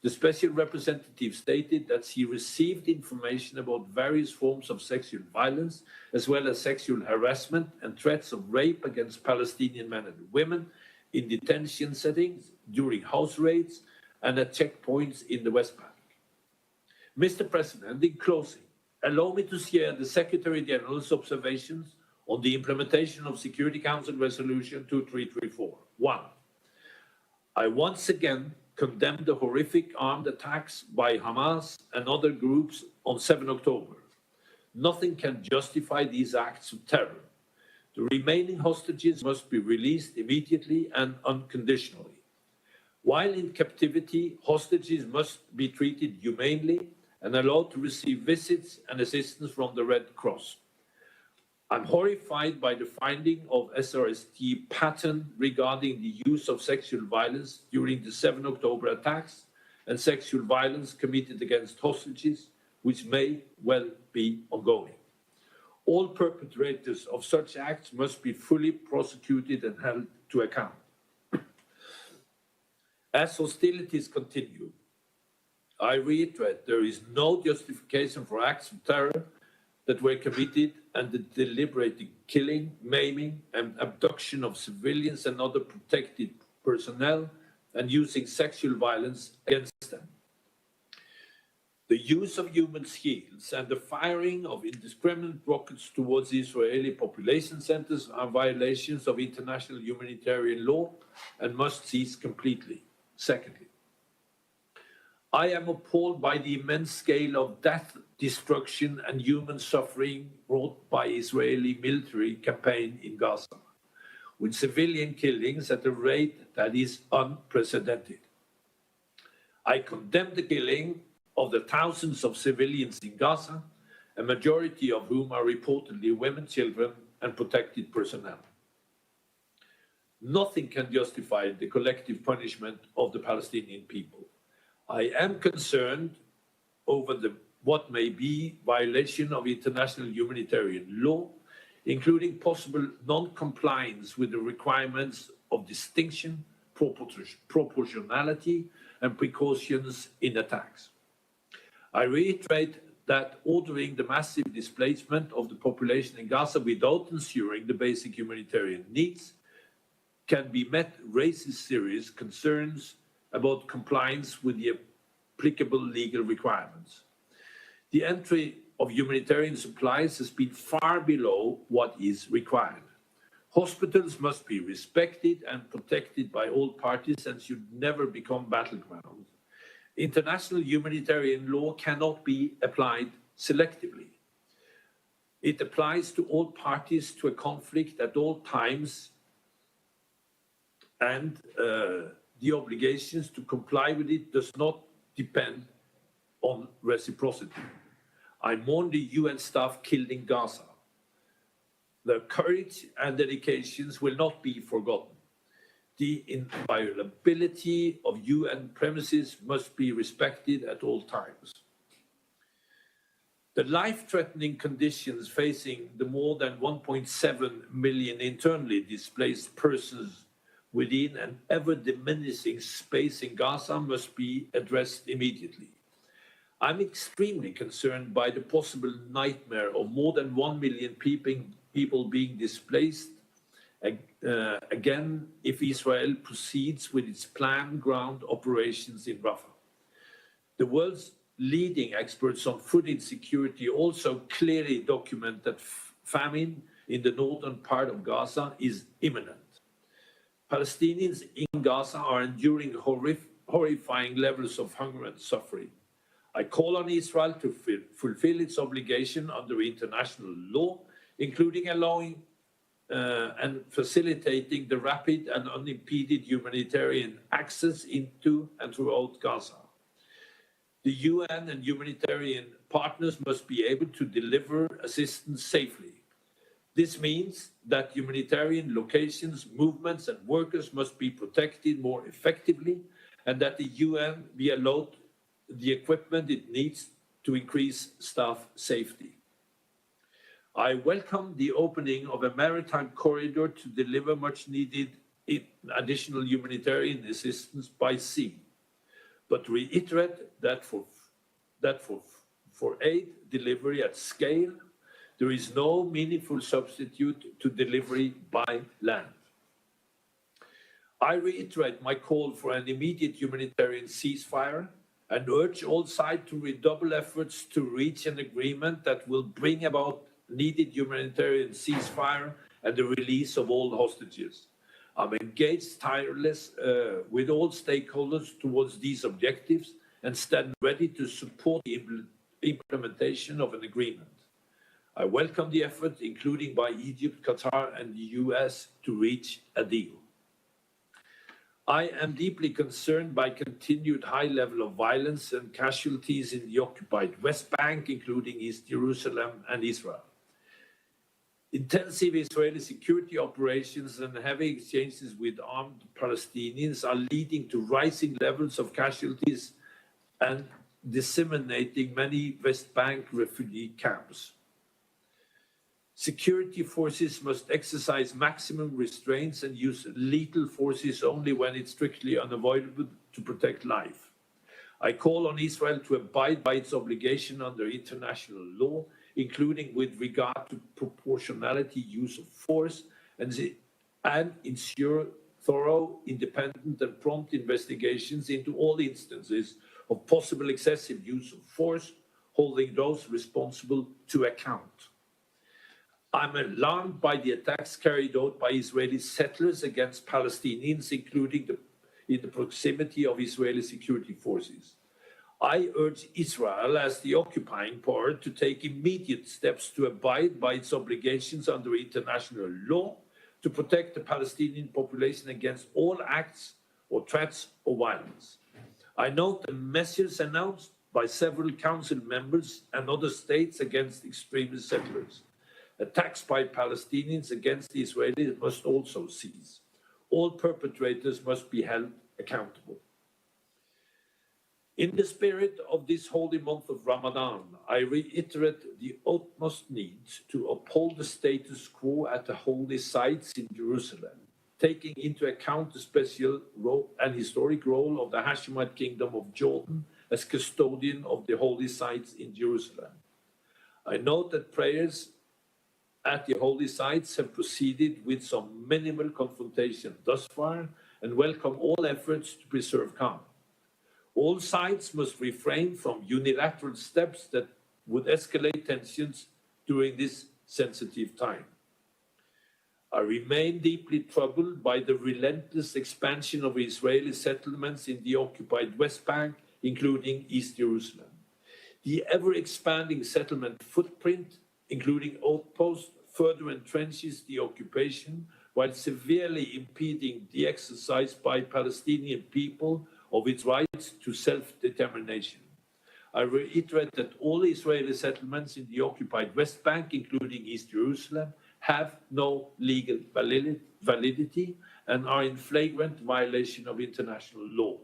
the special representative stated that he received information about various forms of sexual violence, as well as sexual harassment and threats of rape against Palestinian men and women in detention settings, during house raids, and at checkpoints in the West Bank. Mr. President, in closing, allow me to share the Secretary General's observations on the implementation of Security Council Resolution 2334. 1. I once again condemn the horrific armed attacks by Hamas and other groups on 7 October. Nothing can justify these acts of terror. The remaining hostages must be released immediately and unconditionally. While in captivity, hostages must be treated humanely and allowed to receive visits and assistance from the Red Cross. I'm horrified by the finding of SRST pattern regarding the use of sexual violence during the 7 October attacks and sexual violence committed against hostages, which may well be ongoing. All perpetrators of such acts must be fully prosecuted and held to account. As hostilities continue, I reiterate there is no justification for acts of terror that were committed and the deliberate killing, maiming, and abduction of civilians and other protected personnel, and using sexual violence against them. The use of human shields and the firing of indiscriminate rockets towards Israeli population centers are violations of international humanitarian law and must cease completely. Secondly, I am appalled by the immense scale of death, destruction, and human suffering brought by Israeli military campaign in Gaza, with civilian killings at a rate that is unprecedented. I condemn the killing of the thousands of civilians in Gaza, a majority of whom are reportedly women, children, and protected personnel. Nothing can justify the collective punishment of the Palestinian people. I am concerned over what may be violation of international humanitarian law, including possible non-compliance with the requirements of distinction, proportionality, and precautions in attacks. I reiterate that ordering the massive displacement of the population in Gaza without ensuring the basic humanitarian needs can be met raises serious concerns about compliance with the applicable legal requirements. The entry of humanitarian supplies has been far below what is required. Hospitals must be respected and protected by all parties and should never become battlegrounds. International humanitarian law cannot be applied selectively. It applies to all parties to a conflict at all times, and the obligations to comply with it does not depend on reciprocity. I mourn the UN staff killed in Gaza. Their courage and dedications will not be forgotten. The inviolability of UN premises must be respected at all times. The life-threatening conditions facing the more than 1.7 million internally displaced persons within an ever-diminishing space in Gaza must be addressed immediately. I'm extremely concerned by the possible nightmare of more than 1 million people being displaced again if Israel proceeds with its planned ground operations in Rafah. The world's leading experts on food insecurity also clearly document that famine in the northern part of Gaza is imminent. Palestinians in Gaza are enduring horrifying levels of hunger and suffering. I call on Israel to fulfill its obligation under international law, including allowing and facilitating the rapid and unimpeded humanitarian access into and throughout Gaza. The UN and humanitarian partners must be able to deliver assistance safely. This means that humanitarian locations, movements, and workers must be protected more effectively, and that the UN be allowed the equipment it needs to increase staff safety. I welcome the opening of a maritime corridor to deliver much needed additional humanitarian assistance by sea, but reiterate that for aid delivery at scale, there is no meaningful substitute to delivery by land. I reiterate my call for an immediate humanitarian ceasefire and urge all sides to redouble efforts to reach an agreement that will bring about needed humanitarian ceasefire and the release of all hostages. I'm engaged tireless with all stakeholders towards these objectives and stand ready to support the implementation of an agreement. I welcome the effort, including by Egypt, Qatar, and the US, to reach a deal. I am deeply concerned by continued high level of violence and casualties in the occupied West Bank, including East Jerusalem and Israel. Intensive Israeli security operations and heavy exchanges with armed Palestinians are leading to rising levels of casualties and disseminating many West Bank refugee camps. Security forces must exercise maximum restraints and use lethal forces only when it's strictly unavoidable to protect life. I call on Israel to abide by its obligation under international law, including with regard to proportionality use of force, and ensure thorough, independent and prompt investigations into all instances of possible excessive use of force, holding those responsible to account. I'm alarmed by the attacks carried out by Israeli settlers against Palestinians, including in the proximity of Israeli security forces. I urge Israel, as the occupying power, to take immediate steps to abide by its obligations under international law to protect the Palestinian population against all acts or threats or violence. I note the measures announced by several council members and other states against extremist settlers. Attacks by Palestinians against the Israelis must also cease. All perpetrators must be held accountable. In the spirit of this holy month of Ramadan, I reiterate the utmost need to uphold the status quo at the holy sites in Jerusalem, taking into account the special role and historic role of the Hashemite Kingdom of Jordan as custodian of the holy sites in Jerusalem. I note that prayers at the holy sites have proceeded with some minimal confrontation thus far and welcome all efforts to preserve calm. All sides must refrain from unilateral steps that would escalate tensions during this sensitive time. I remain deeply troubled by the relentless expansion of Israeli settlements in the occupied West Bank, including East Jerusalem. The ever-expanding settlement footprint, including outposts, further entrenches the occupation while severely impeding the exercise by Palestinian people of its rights to self-determination. I reiterate that all Israeli settlements in the occupied West Bank, including East Jerusalem, have no legal validity and are in flagrant violation of international law.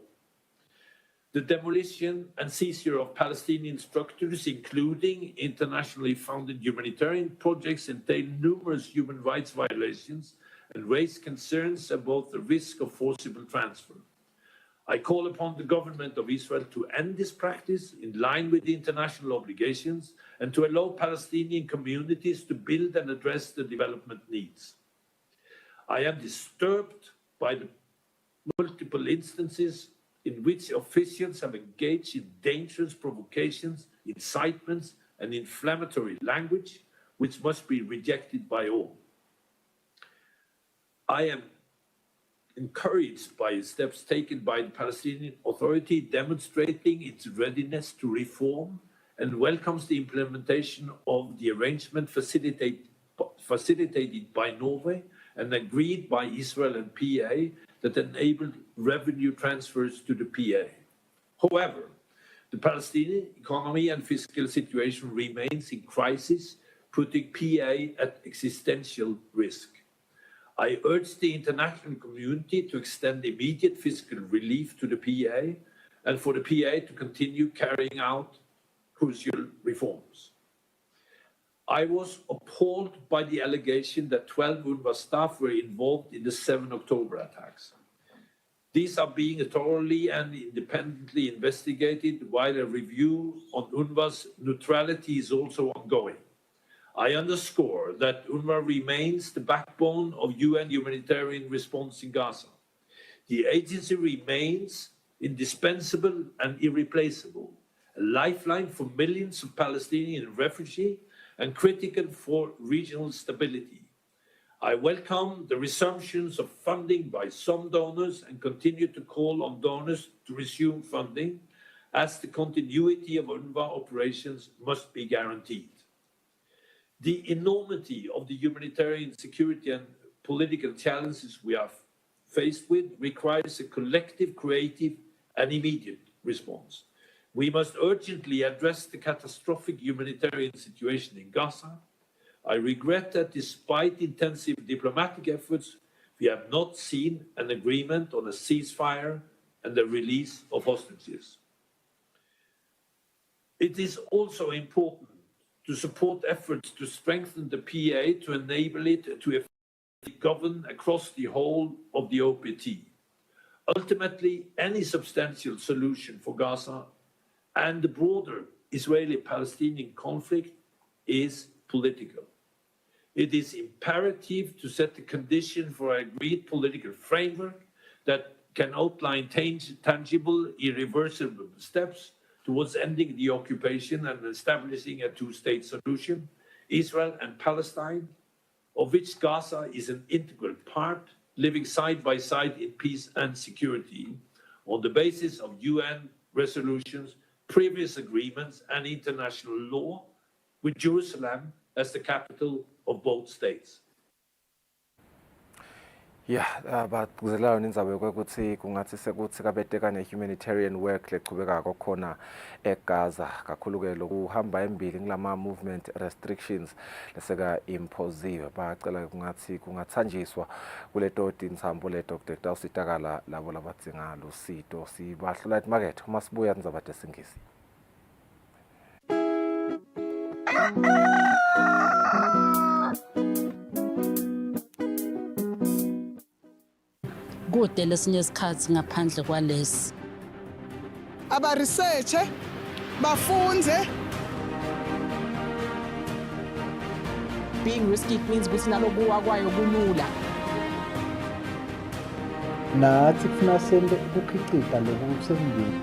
The demolition and seizure of Palestinian structures, including internationally funded humanitarian projects, entail numerous human rights violations and raise concerns about the risk of forcible transfer. I call upon the government of Israel to end this practice in line with the international obligations and to allow Palestinian communities to build and address the development needs. I am disturbed by the multiple instances in which officials have engaged in dangerous provocations, incitements, and inflammatory language, which must be rejected by all. I am encouraged by steps taken by the Palestinian Authority demonstrating its readiness to reform and welcomes the implementation of the arrangement facilitated by Norway and agreed by Israel and PA that enabled revenue transfers to the PA. However, the Palestinian economy and fiscal situation remains in crisis, putting PA at existential risk. I urge the international community to extend immediate fiscal relief to the PA and for the PA to continue carrying out crucial reforms. I was appalled by the allegation that 12 UNRWA staff were involved in the 7 October attacks. These are being thoroughly and independently investigated, while a review on UNRWA's neutrality is also ongoing. I underscore that UNRWA remains the backbone of UN humanitarian response in Gaza. The agency remains indispensable and irreplaceable, a lifeline for millions of Palestinian refugees and critical for regional stability. I welcome the resumptions of funding by some donors and continue to call on donors to resume funding, as the continuity of UNRWA operations must be guaranteed. The enormity of the humanitarian, security and political challenges we are faced with requires a collective, creative and immediate response. We must urgently address the catastrophic humanitarian situation in Gaza. I regret that despite intensive diplomatic efforts, we have not seen an agreement on a ceasefire and the release of hostages. It is also important to support efforts to strengthen the PA to enable it to effectively govern across the whole of the OPT. Ultimately, any substantial solution for Gaza and the broader Israeli-Palestinian conflict is political. It is imperative to set the condition for an agreed political framework that can outline tangible, irreversible steps towards ending the occupation and establishing a two-state solution, Israel and Palestine, of which Gaza is an integral part, living side by side in peace and security on the basis of UN resolutions, previous agreements and international law, with Jerusalem as the capital of both states. Yeah, but kuzelayo nindzawo yokuthi kungathi sekuthi kabeteka ne-humanitarian work leqhubekako khona eGaza, kakhulu-ke lokuhamba embili ngilama movement restrictions leseka imposiwe. Bacela kungathi kungathanjiswa kuleto tintsambo leto kudekta usitakala labo labadzinga lusito. Sibahlola emakethe uma sibuya nizabade singisi. Kude lesinye isikhathi ngaphandle kwalesi. Aba research bafunze. Being risky means ukuthi nalokuwa kwayo kulula. Nathi kufuna sente ukukhicita lokusemndeni.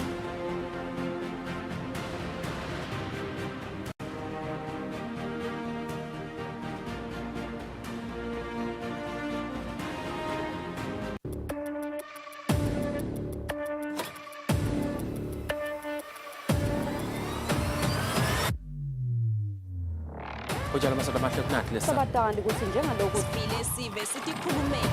Kujala masoda mahle kunathi lesa. Sabatandi ukuthi njengalokhu sifile sive sithi khulumeni.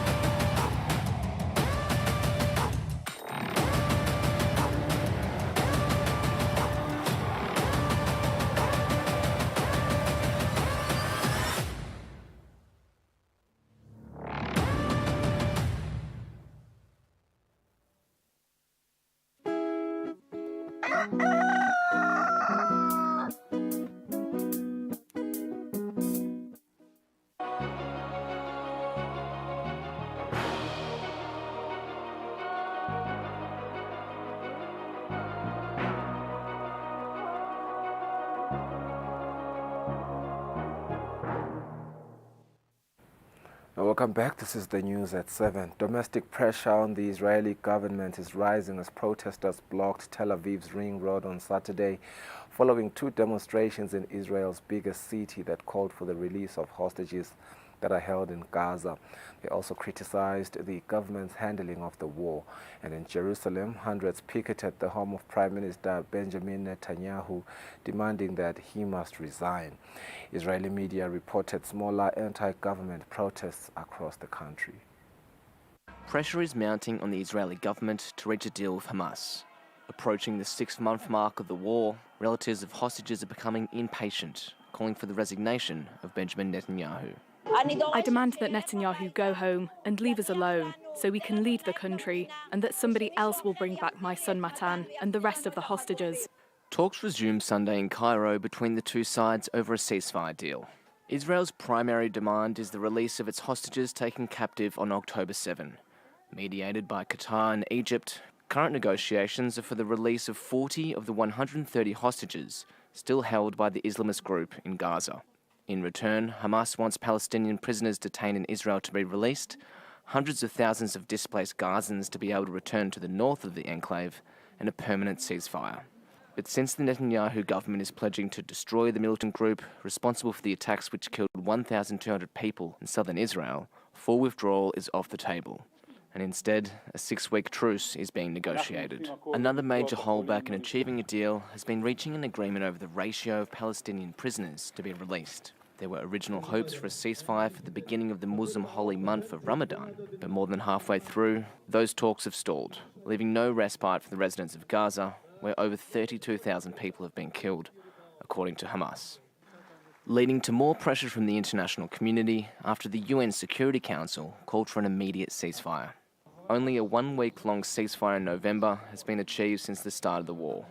Welcome back. This is the news at 7. Domestic pressure on the Israeli government is rising as protesters blocked Tel Aviv's Ring Road on Saturday, following 2 demonstrations in Israel's biggest city that called for the release of hostages that are held in Gaza. They also criticized the government's handling of the war. And in Jerusalem, hundreds picketed the home of Prime Minister Benjamin Netanyahu, demanding that he must resign. Israeli media reported smaller anti-government protests across the country. Pressure is mounting on the Israeli government to reach a deal with Hamas. Approaching the 6-month mark of the war, relatives of hostages are becoming impatient, calling for the resignation of Benjamin Netanyahu. I demand that Netanyahu go home and leave us alone so we can lead the country, and that somebody else will bring back my son Matan and the rest of the hostages. Talks resumed Sunday in Cairo between the two sides over a ceasefire deal. Israel's primary demand is the release of its hostages taken captive on October 7. Mediated by Qatar and Egypt, current negotiations are for the release of 40 of the 130 hostages still held by the Islamist group in Gaza. In return, Hamas wants Palestinian prisoners detained in Israel to be released, hundreds of thousands of displaced Gazans to be able to return to the north of the enclave, and a permanent ceasefire. But since the Netanyahu government is pledging to destroy the militant group responsible for the attacks which killed 1,200 people in southern Israel, full withdrawal is off the table. And instead, a 6-week truce is being negotiated. Another major holdback in achieving a deal has been reaching an agreement over the ratio of Palestinian prisoners to be released. There were original hopes for a ceasefire for the beginning of the Muslim holy month of Ramadan, but more than halfway through, those talks have stalled, leaving no respite for the residents of Gaza, where over 32,000 people have been killed, according to Hamas. Leading to more pressure from the international community after the UN Security Council called for an immediate ceasefire. Only a 1-week-long ceasefire in November has been achieved since the start of the war.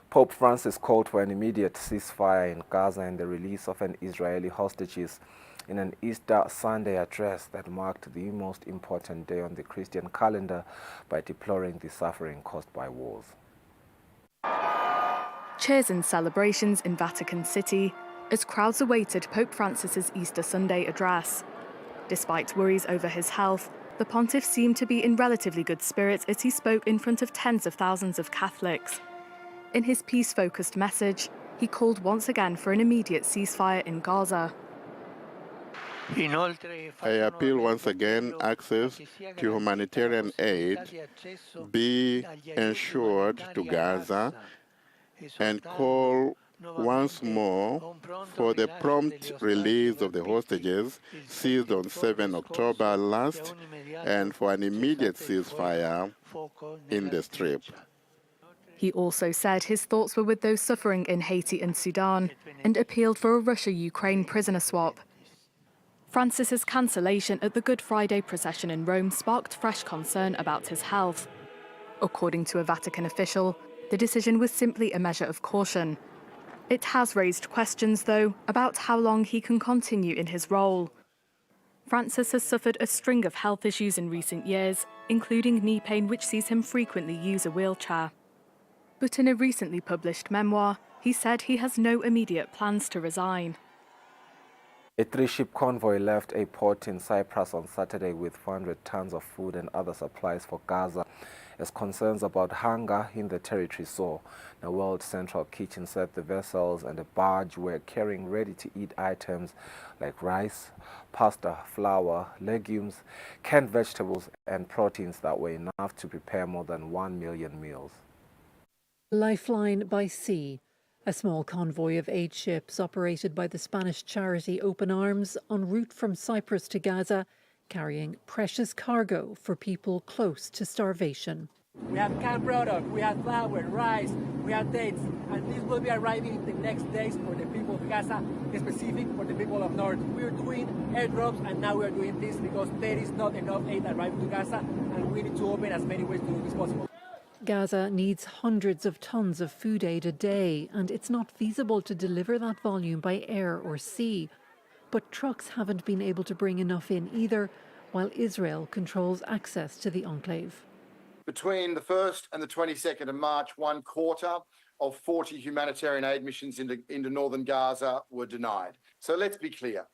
Pope Francis called for an immediate ceasefire in Gaza and the release of an Israeli hostages in an Easter Sunday address that marked the most important day on the Christian calendar by deploring the suffering caused by wars. Cheers and celebrations in Vatican City as crowds awaited Pope Francis's Easter Sunday address. Despite worries over his health, the pontiff seemed to be in relatively good spirits as he spoke in front of tens of thousands of Catholics. In his peace-focused message, he called once again for an immediate ceasefire in Gaza. I appeal once again access to humanitarian aid be ensured to Gaza and call once more for the prompt release of the hostages seized on 7 October last and for an immediate ceasefire in the Strip. He also said his thoughts were with those suffering in Haiti and Sudan and appealed for a Russia-Ukraine prisoner swap. Francis's cancellation at the Good Friday procession in Rome sparked fresh concern about his health. According to a Vatican official, the decision was simply a measure of caution. It has raised questions, though, about how long he can continue in his role. Francis has suffered a string of health issues in recent years, including knee pain, which sees him frequently use a wheelchair. But in a recently published memoir, he said he has no immediate plans to resign. A 3-ship convoy left a port in Cyprus on Saturday with 400 tons of food and other supplies for Gaza, as concerns about hunger in the territory soar. The World Central Kitchen said the vessels and the barge were carrying ready-to-eat items like rice, pasta, flour, legumes, canned vegetables, and proteins that were enough to prepare more than 1 million meals. Lifeline by Sea, a small convoy of 8 ships operated by the Spanish charity Open Arms en route from Cyprus to Gaza, carrying precious cargo for people close to starvation. We have canned product, we have flour, rice, we have dates, and this will be arriving in the next days for the people of Gaza, specific for the people of North. We're doing airdrops, and now we're doing this because there is not enough aid arriving to Gaza, and we need to open as many ways to do this possible. Gaza needs hundreds of tons of food aid a day, and it's not feasible to deliver that volume by air or sea. But trucks haven't been able to bring enough in either, while Israel controls access to the enclave. Between the 1st and the 22nd of March, 1/4 of 40 humanitarian aid missions into northern Gaza were denied. So let's be clear.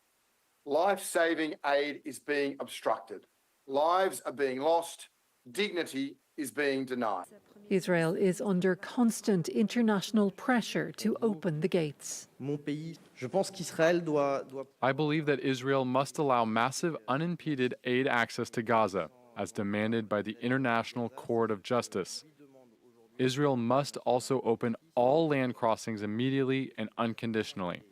Life-saving aid is being obstructed. Lives are being lost. Dignity is being denied. Israel is under constant international pressure to open the gates. I believe that Israel must allow massive, unimpeded aid access to Gaza, as demanded by the International Court of Justice. Israel must also open all land crossings immediately and unconditionally.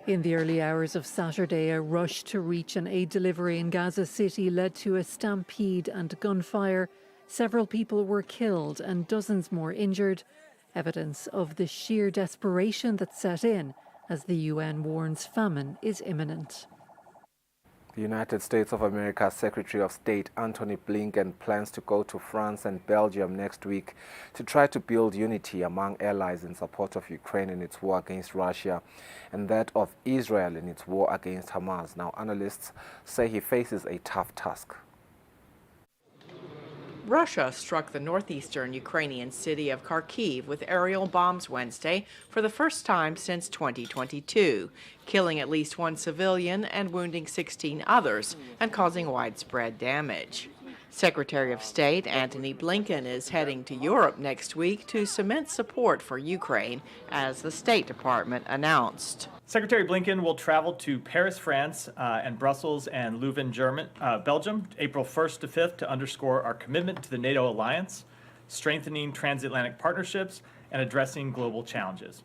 In the early hours of Saturday, a rush to reach an aid delivery in Gaza City led to a stampede and gunfire. Several people were killed and dozens more injured, evidence of the sheer desperation that set in as the UN warns famine is imminent. The United States of America Secretary of State Antony Blinken plans to go to France and Belgium next week to try to build unity among allies in support of Ukraine in its war against Russia and that of Israel in its war against Hamas. Now, analysts say he faces a tough task. Russia struck the northeastern Ukrainian city of Kharkiv with aerial bombs Wednesday for the first time since 2022, killing at least one civilian and wounding 16 others and causing widespread damage. Secretary of State Antony Blinken is heading to Europe next week to cement support for Ukraine, as the State Department announced. Secretary Blinken will travel to Paris, France, and Brussels and Leuven, Belgium, April 1st to 5th to underscore our commitment to the NATO alliance, strengthening transatlantic partnerships, and addressing global challenges.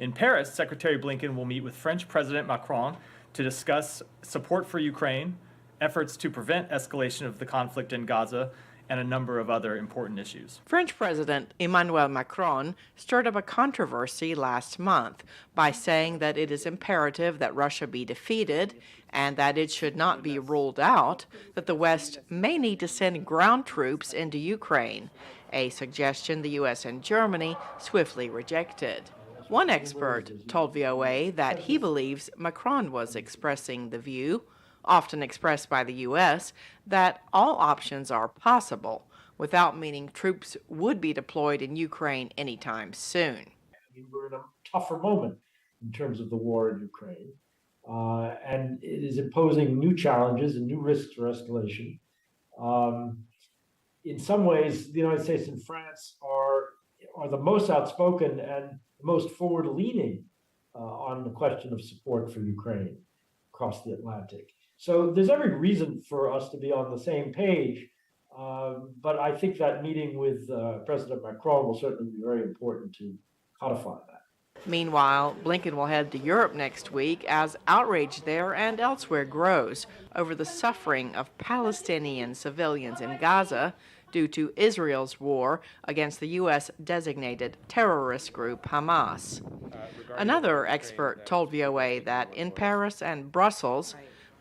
In Paris, Secretary Blinken will meet with French President Macron to discuss support for Ukraine, efforts to prevent escalation of the conflict in Gaza, and a number of other important issues. French President Emmanuel Macron stirred up a controversy last month by saying that it is imperative that Russia be defeated and that it should not be ruled out that the West may need to send ground troops into Ukraine, a suggestion the U.S. and Germany swiftly rejected. One expert told VOA that he believes Macron was expressing the view, often expressed by the U.S., that all options are possible, without meaning troops would be deployed in Ukraine anytime soon. We're in a tougher moment in terms of the war in Ukraine, and it is imposing new challenges and new risks for escalation. In some ways, the United States and France are the most outspoken and the most forward-leaning on the question of support for Ukraine across the Atlantic. So there's every reason for us to be on the same page, but I think that meeting with President Macron will certainly be very important to codify that. Meanwhile, Blinken will head to Europe next week as outrage there and elsewhere grows over the suffering of Palestinian civilians in Gaza due to Israel's war against the U.S.-designated terrorist group Hamas. Another expert told VOA that in Paris and Brussels,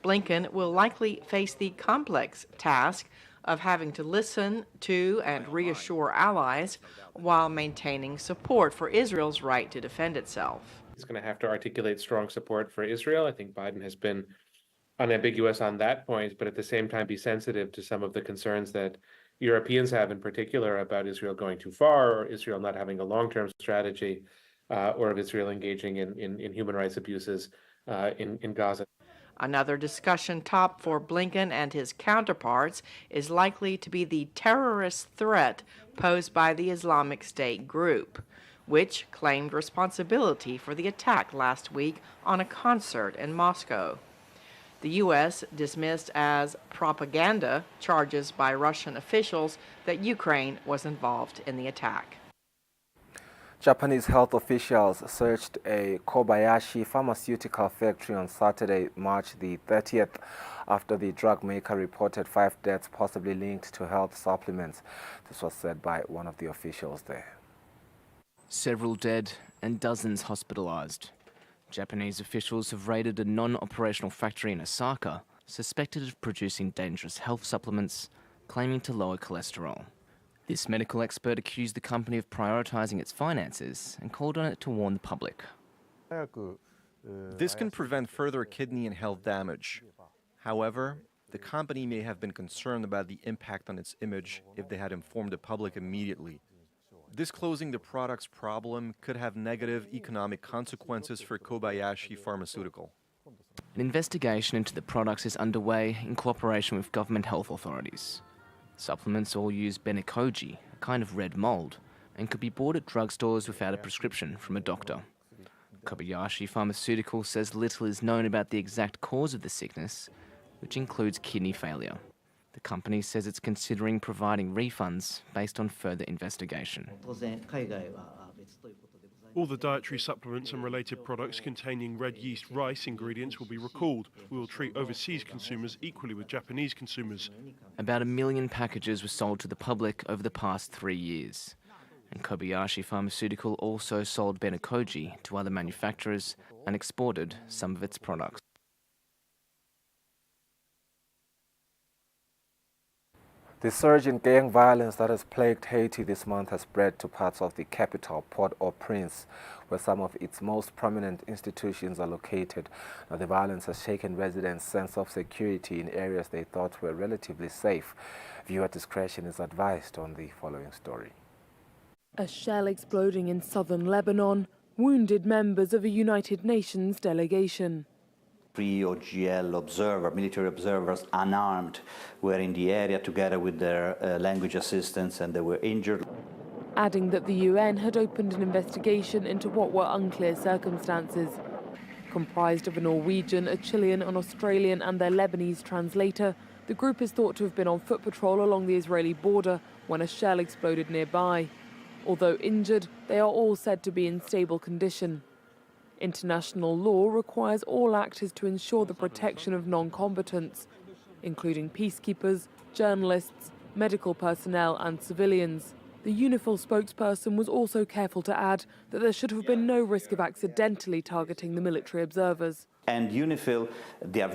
Blinken will likely face the complex task of having to listen to and reassure allies while maintaining support for Israel's right to defend itself. He's going to have to articulate strong support for Israel. I think Biden has been unambiguous on that point, but at the same time be sensitive to some of the concerns that Europeans have in particular about Israel going too far, or Israel not having a long-term strategy, or of Israel engaging in human rights abuses in Gaza. Another discussion top for Blinken and his counterparts is likely to be the terrorist threat posed by the Islamic State group, which claimed responsibility for the attack last week on a concert in Moscow. The U.S. dismissed as propaganda charges by Russian officials that Ukraine was involved in the attack. Japanese health officials searched a Kobayashi pharmaceutical factory on Saturday, March the 30th, after the drug maker reported 5 deaths possibly linked to health supplements. This was said by one of the officials there. Several dead and dozens hospitalized. Japanese officials have raided a non-operational factory in Osaka, suspected of producing dangerous health supplements, claiming to lower cholesterol. This medical expert accused the company of prioritising its finances and called on it to warn the public. This can prevent further kidney and health damage. However, the company may have been concerned about the impact on its image if they had informed the public immediately. Disclosing the product's problem could have negative economic consequences for Kobayashi Pharmaceutical. An investigation into the products is underway in cooperation with government health authorities. Supplements all use benekoji, a kind of red mold, and could be bought at drugstores without a prescription from a doctor. Kobayashi Pharmaceutical says little is known about the exact cause of the sickness, which includes kidney failure. The company says it's considering providing refunds based on further investigation. All the dietary supplements and related products containing red yeast rice ingredients will be recalled. We will treat overseas consumers equally with Japanese consumers. About 1 million packages were sold to the public over the past 3 years. And Kobayashi Pharmaceutical also sold benekoji to other manufacturers and exported some of its products. The surge in gang violence that has plagued Haiti this month has spread to parts of the capital, Port-au-Prince, where some of its most prominent institutions are located. Now, the violence has shaken residents' sense of security in areas they thought were relatively safe. Viewer discretion is advised on the following story. A shell exploding in southern Lebanon wounded members of a United Nations delegation. 3 OGL military observers, unarmed, were in the area together with their language assistants, and they were injured. Adding that the UN had opened an investigation into what were unclear circumstances. Comprised of a Norwegian, a Chilean, an Australian and their Lebanese translator, the group is thought to have been on foot patrol along the Israeli border when a shell exploded nearby. Although injured, they are all said to be in stable condition. International law requires all actors to ensure the protection of non-combatants, including peacekeepers, journalists, medical personnel and civilians. The UNIFIL spokesperson was also careful to add that there should have been no risk of accidentally targeting the military observers. And UNIFIL,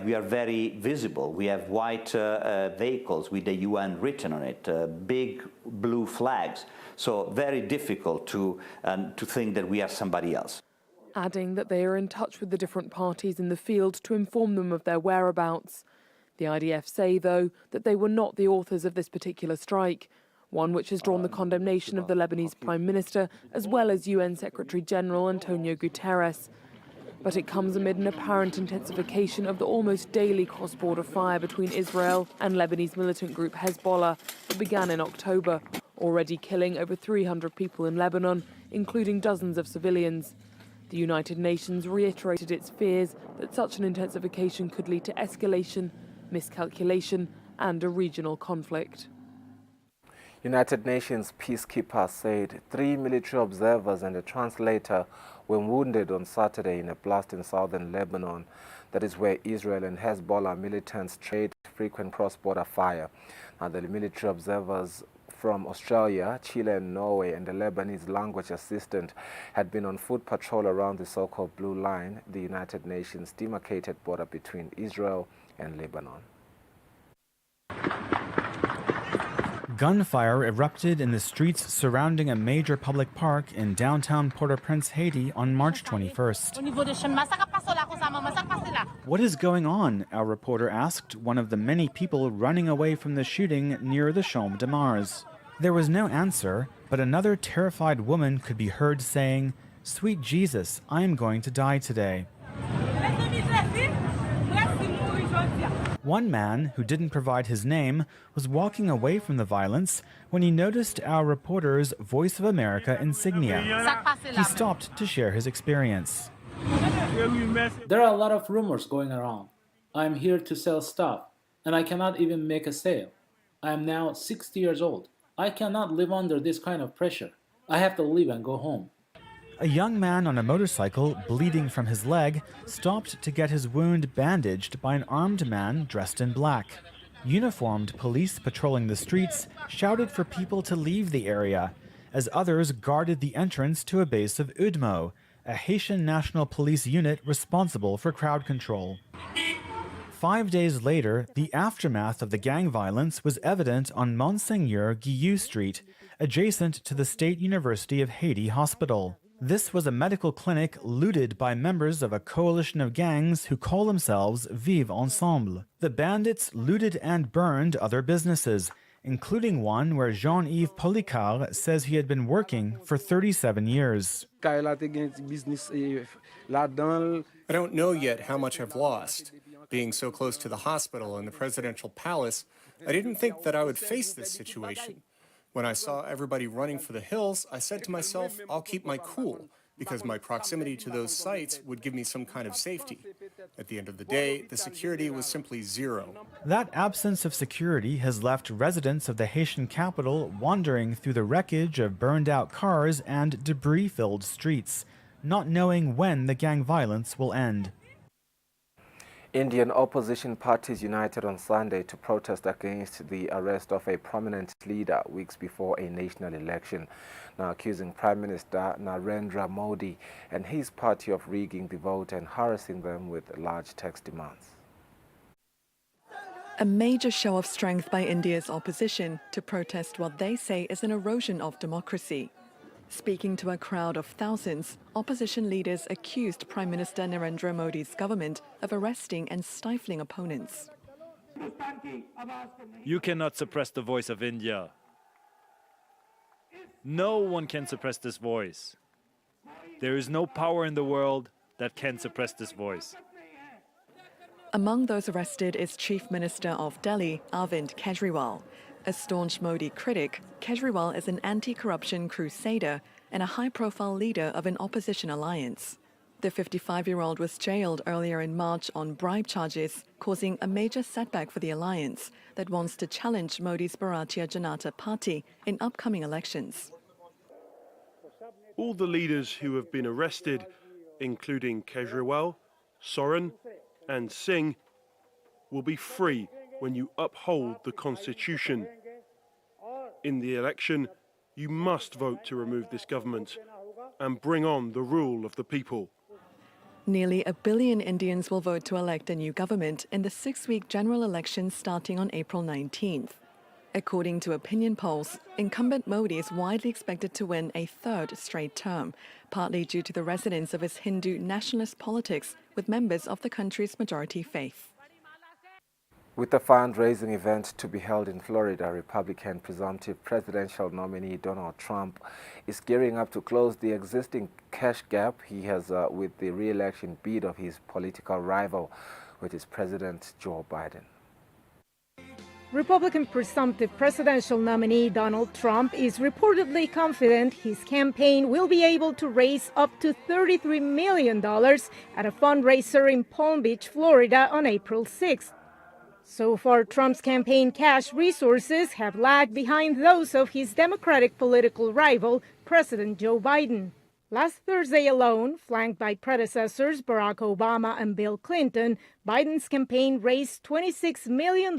we are very visible. We have white vehicles with the UN written on it, big blue flags. So very difficult to think that we are somebody else. Adding that they are in touch with the different parties in the field to inform them of their whereabouts. The IDF say, though, that they were not the authors of this particular strike, one which has drawn the condemnation of the Lebanese Prime Minister as well as UN Secretary-General Antonio Guterres. But it comes amid an apparent intensification of the almost daily cross-border fire between Israel and Lebanese militant group Hezbollah that began in October, already killing over 300 people in Lebanon, including dozens of civilians. The United Nations reiterated its fears that such an intensification could lead to escalation, miscalculation and a regional conflict. United Nations peacekeepers said 3 military observers and a translator were wounded on Saturday in a blast in southern Lebanon. That is where Israel and Hezbollah militants trade frequent cross-border fire. Now, the military observers from Australia, Chile and Norway and the Lebanese language assistant had been on foot patrol around the so-called Blue Line, the United Nations demarcated border between Israel and Lebanon. Gunfire erupted in the streets surrounding a major public park in downtown Port-au-Prince, Haiti on March 21st. What is going on? Our reporter asked one of the many people running away from the shooting near the Champ de Mars. There was no answer, but another terrified woman could be heard saying, "Sweet Jesus, I am going to die today." One man, who didn't provide his name, was walking away from the violence when he noticed our reporter's Voice of America insignia. He stopped to share his experience. There are a lot of rumors going around. I'm here to sell stuff, and I cannot even make a sale. I am now 60 years old. I cannot live under this kind of pressure. I have to leave and go home. A young man on a motorcycle, bleeding from his leg, stopped to get his wound bandaged by an armed man dressed in black. Uniformed police patrolling the streets shouted for people to leave the area, as others guarded the entrance to a base of UDMO, a Haitian National Police unit responsible for crowd control. 5 days later, the aftermath of the gang violence was evident on Monseigneur Guillou Street, adjacent to the State University of Haiti hospital. This was a medical clinic looted by members of a coalition of gangs who call themselves Vivre Ensemble. The bandits looted and burned other businesses, including one where Jean-Yves Policard says he had been working for 37 years. I don't know yet how much I've lost. Being so close to the hospital and the presidential palace, I didn't think that I would face this situation. When I saw everybody running for the hills, I said to myself, I'll keep my cool, because my proximity to those sites would give me some kind of safety. At the end of the day, the security was simply zero. That absence of security has left residents of the Haitian capital wandering through the wreckage of burned-out cars and debris-filled streets, not knowing when the gang violence will end. Indian opposition parties united on Sunday to protest against the arrest of a prominent leader weeks before a national election, now accusing Prime Minister Narendra Modi and his party of rigging the vote and harassing them with large tax demands. A major show of strength by India's opposition to protest what they say is an erosion of democracy. Speaking to a crowd of thousands, opposition leaders accused Prime Minister Narendra Modi's government of arresting and stifling opponents. You cannot suppress the voice of India. No one can suppress this voice. There is no power in the world that can suppress this voice. Among those arrested is Chief Minister of Delhi, Arvind Kejriwal. A staunch Modi critic, Kejriwal is an anti-corruption crusader and a high-profile leader of an opposition alliance. The 55-year-old was jailed earlier in March on bribe charges, causing a major setback for the alliance that wants to challenge Modi's Bharatiya Janata Party in upcoming elections. All the leaders who have been arrested, including Kejriwal, Soren and Singh, will be free when you uphold the constitution. In the election, you must vote to remove this government and bring on the rule of the people. Nearly 1 billion Indians will vote to elect a new government in the 6-week general election starting on April 19th. According to opinion polls, incumbent Modi is widely expected to win a third straight term, partly due to the resonance of his Hindu nationalist politics with members of the country's majority faith. With the fundraising event to be held in Florida, Republican presumptive presidential nominee Donald Trump is gearing up to close the existing cash gap he has with the re-election bid of his political rival, which is President Joe Biden. Republican presumptive presidential nominee Donald Trump is reportedly confident his campaign will be able to raise up to $33 million at a fundraiser in Palm Beach, Florida on April 6th. So far, Trump's campaign cash resources have lagged behind those of his Democratic political rival, President Joe Biden. Last Thursday alone, flanked by predecessors Barack Obama and Bill Clinton, Biden's campaign raised $26 million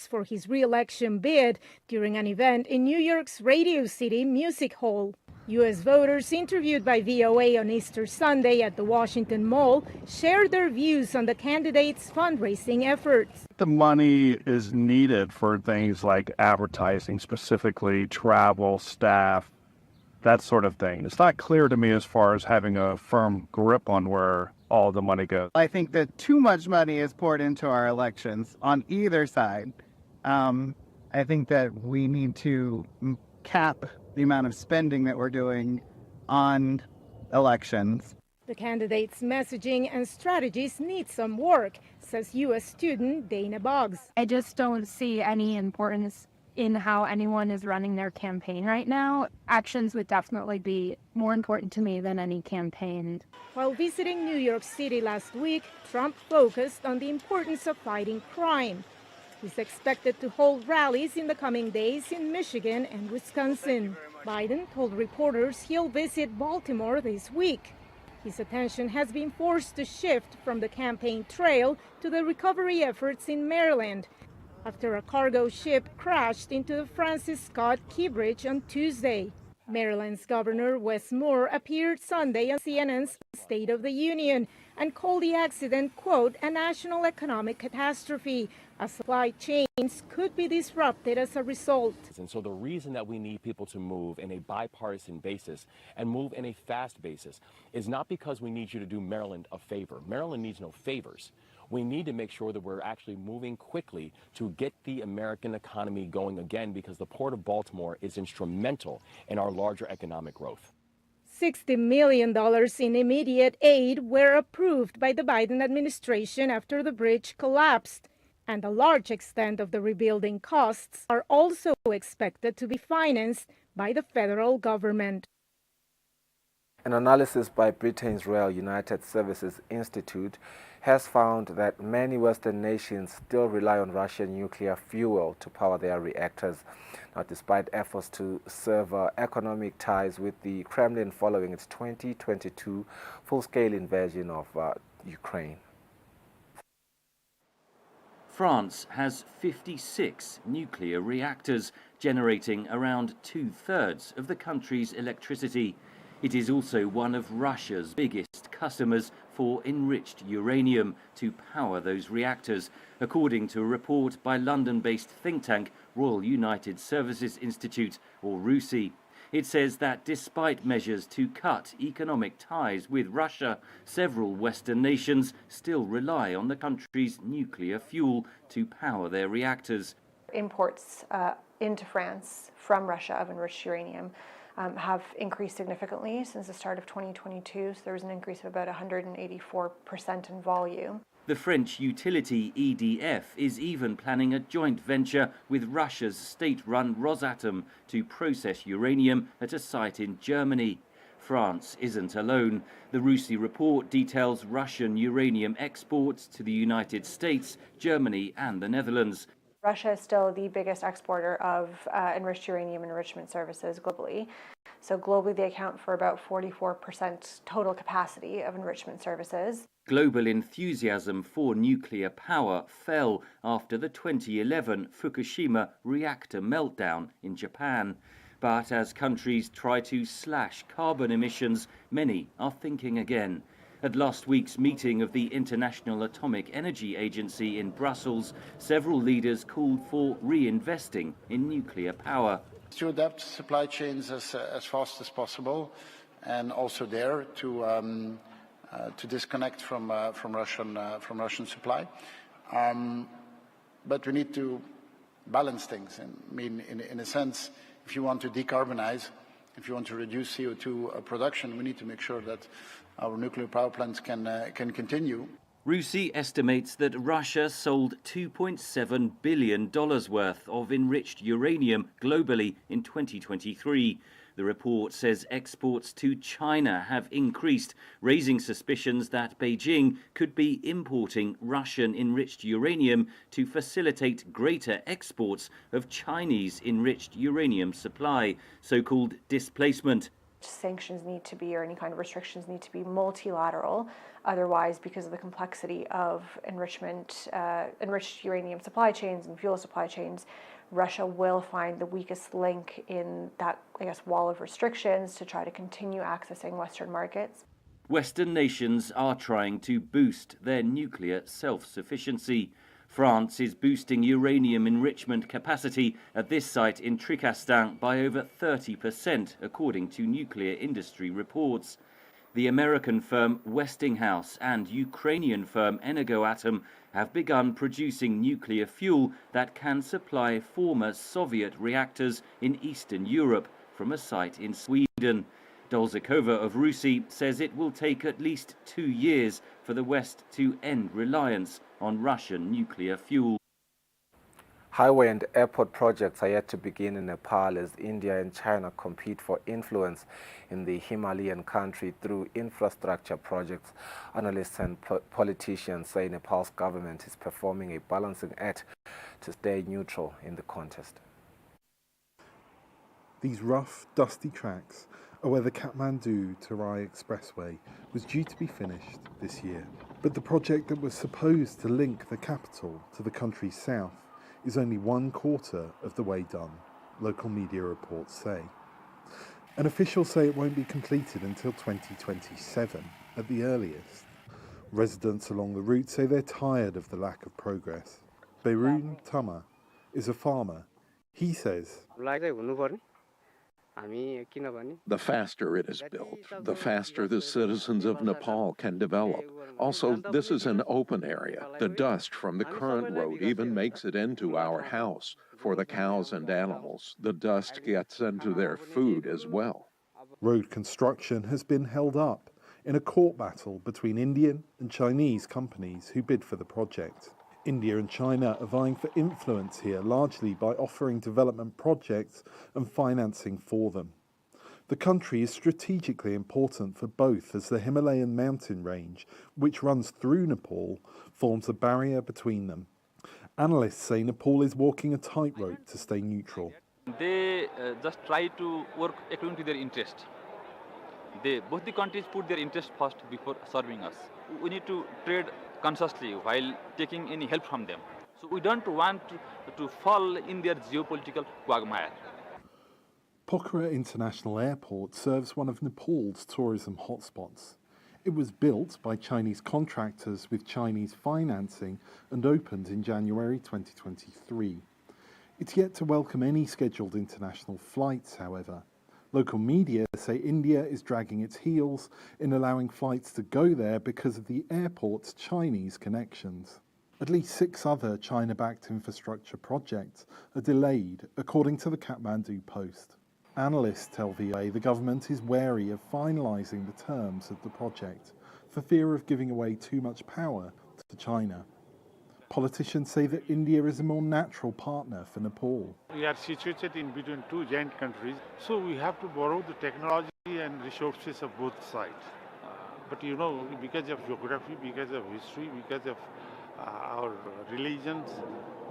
for his re-election bid during an event in New York's Radio City Music Hall. U.S. voters interviewed by VOA on Easter Sunday at the Washington Mall shared their views on the candidate's fundraising efforts. The money is needed for things like advertising, specifically travel, staff, that sort of thing. It's not clear to me as far as having a firm grip on where all the money goes. I think that too much money is poured into our elections on either side. I think that we need to cap the amount of spending that we're doing on elections. The candidate's messaging and strategies need some work, says U.S. student Dana Boggs. I just don't see any importance in how anyone is running their campaign right now. Actions would definitely be more important to me than any campaign. While visiting New York City last week, Trump focused on the importance of fighting crime. He's expected to hold rallies in the coming days in Michigan and Wisconsin. Biden told reporters he'll visit Baltimore this week. His attention has been forced to shift from the campaign trail to the recovery efforts in Maryland after a cargo ship crashed into the Francis Scott Key Bridge on Tuesday. Maryland's Governor Wes Moore appeared Sunday on CNN's State of the Union and called the accident, quote, a national economic catastrophe, as supply chains could be disrupted as a result. And so the reason that we need people to move in a bipartisan basis and move in a fast basis is not because we need you to do Maryland a favor. Maryland needs no favors. We need to make sure that we're actually moving quickly to get the American economy going again, because the Port of Baltimore is instrumental in our larger economic growth. $60 million in immediate aid were approved by the Biden administration after the bridge collapsed, and a large extent of the rebuilding costs are also expected to be financed by the federal government. An analysis by Britain's Royal United Services Institute has found that many Western nations still rely on Russian nuclear fuel to power their reactors. Now, despite efforts to sever economic ties with the Kremlin following its 2022 full-scale invasion of Ukraine. France has 56 nuclear reactors, generating around 2/3 of the country's electricity. It is also one of Russia's biggest customers for enriched uranium to power those reactors, according to a report by London-based think tank Royal United Services Institute, or RUSI. It says that despite measures to cut economic ties with Russia, several Western nations still rely on the country's nuclear fuel to power their reactors. Imports into France from Russia of enriched uranium have increased significantly since the start of 2022. So there was an increase of about 184% in volume. The French utility EDF is even planning a joint venture with Russia's state-run Rosatom to process uranium at a site in Germany. France isn't alone. The RUSI report details Russian uranium exports to the United States, Germany and the Netherlands. Russia is still the biggest exporter of enriched uranium enrichment services globally. So globally, they account for about 44% total capacity of enrichment services. Global enthusiasm for nuclear power fell after the 2011 Fukushima reactor meltdown in Japan. But as countries try to slash carbon emissions, many are thinking again. At last week's meeting of the International Atomic Energy Agency in Brussels, several leaders called for reinvesting in nuclear power. To adapt supply chains as fast as possible, and also there to disconnect from Russian supply. But we need to balance things. And I mean, in a sense, if you want to decarbonize, if you want to reduce CO2 production, we need to make sure that our nuclear power plants can continue. RUSI estimates that Russia sold $2.7 billion worth of enriched uranium globally in 2023. The report says exports to China have increased, raising suspicions that Beijing could be importing Russian enriched uranium to facilitate greater exports of Chinese enriched uranium supply, so-called displacement. Sanctions need to be, or any kind of restrictions need to be multilateral. Otherwise, because of the complexity of enriched uranium supply chains and fuel supply chains, Russia will find the weakest link in that, wall of restrictions to try to continue accessing Western markets. Western nations are trying to boost their nuclear self-sufficiency. France is boosting uranium enrichment capacity at this site in Trikastan by over 30%, according to nuclear industry reports. The American firm Westinghouse and Ukrainian firm Energoatom have begun producing nuclear fuel that can supply former Soviet reactors in Eastern Europe from a site in Sweden. Dolzakova of RUSI says it will take at least 2 years for the West to end reliance on Russian nuclear fuel. Highway and airport projects are yet to begin in Nepal as India and China compete for influence in the Himalayan country through infrastructure projects. Analysts and politicians say Nepal's government is performing a balancing act to stay neutral in the contest. These rough, dusty tracks are where the Kathmandu-Terai Expressway was due to be finished this year. But the project that was supposed to link the capital to the country's south is only 1/4 of the way done, local media reports say. And officials say it won't be completed until 2027 at the earliest. Residents along the route say they're tired of the lack of progress. Beirun Tama is a farmer. He says, the faster it is built, the faster the citizens of Nepal can develop. Also, this is an open area. The dust from the current road even makes it into our house. For the cows and animals, the dust gets into their food as well. Road construction has been held up in a court battle between Indian and Chinese companies who bid for the project. India and China are vying for influence here, largely by offering development projects and financing for them. The country is strategically important for both, as the Himalayan mountain range, which runs through Nepal, forms a barrier between them. Analysts say Nepal is walking a tightrope to stay neutral. They just try to work according to their interest. Both the countries put their interest first before serving us. We need to trade consciously while taking any help from them. So we don't want to fall in their geopolitical quagmire. Pokhara International Airport serves one of Nepal's tourism hotspots. It was built by Chinese contractors with Chinese financing and opened in January 2023. It's yet to welcome any scheduled international flights, however. Local media say India is dragging its heels in allowing flights to go there because of the airport's Chinese connections. At least 6 other China-backed infrastructure projects are delayed, according to the Kathmandu Post. Analysts tell VOA the government is wary of finalising the terms of the project for fear of giving away too much power to China. Politicians say that India is a more natural partner for Nepal. We are situated in between two giant countries, so we have to borrow the technology and resources of both sides. But you know, because of geography, because of history, because of our religions,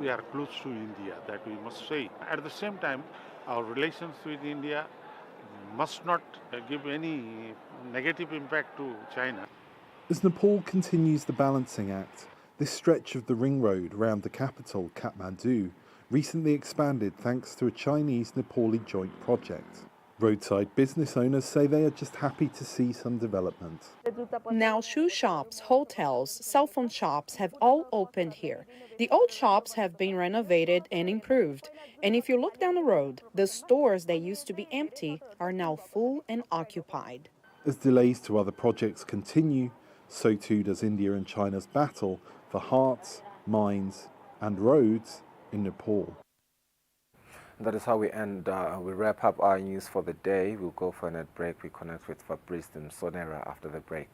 we are close to India, that we must say. At the same time, our relations with India must not give any negative impact to China. As Nepal continues the balancing act, this stretch of the ring road round the capital, Kathmandu, recently expanded thanks to a Chinese-Nepali joint project. Roadside business owners say they are just happy to see some development. Now shoe shops, hotels, cell phone shops have all opened here. The old shops have been renovated and improved. And if you look down the road, the stores that used to be empty are now full and occupied. As delays to other projects continue, so too does India and China's battle for hearts, minds and roads in Nepal. That is how we wrap up our news for the day. We'll go for a net break. We connect with Fabrice and Sonera after the break.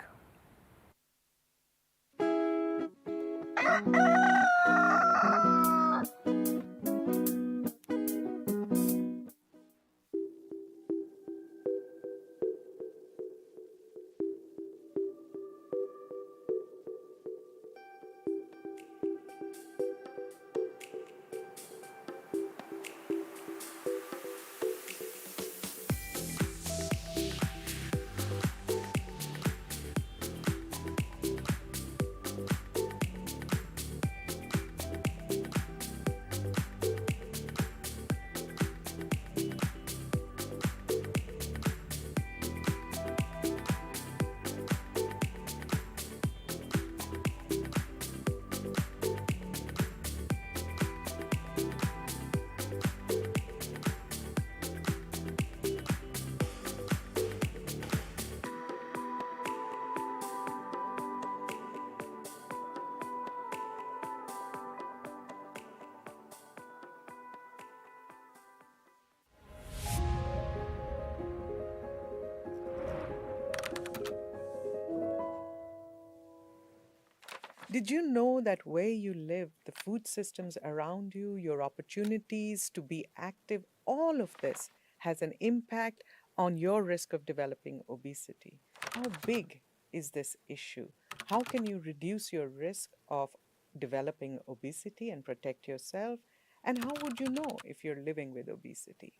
Did you know that where you live, the food systems around you, your opportunities to be active, all of this has an impact on your risk of developing obesity? How big is this issue? How can you reduce your risk of developing obesity and protect yourself? And how would you know if you're living with obesity?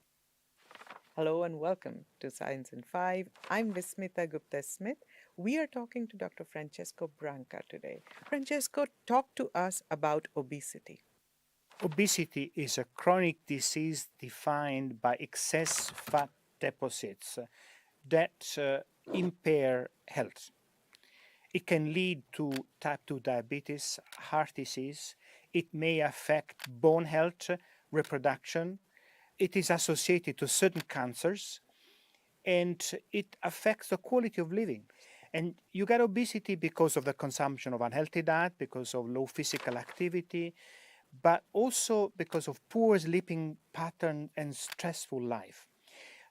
Hello and welcome to Science in 5. I'm Vismita Gupta-Smith. We are talking to Dr. Francesco Branca today. Francesco, talk to us about obesity. Obesity is a chronic disease defined by excess fat deposits that impair health. It can lead to type 2 diabetes, heart disease. It may affect bone health, reproduction. It is associated to certain cancers, and it affects the quality of living. And you get obesity because of the consumption of unhealthy diet, because of low physical activity, but also because of poor sleeping pattern and stressful life.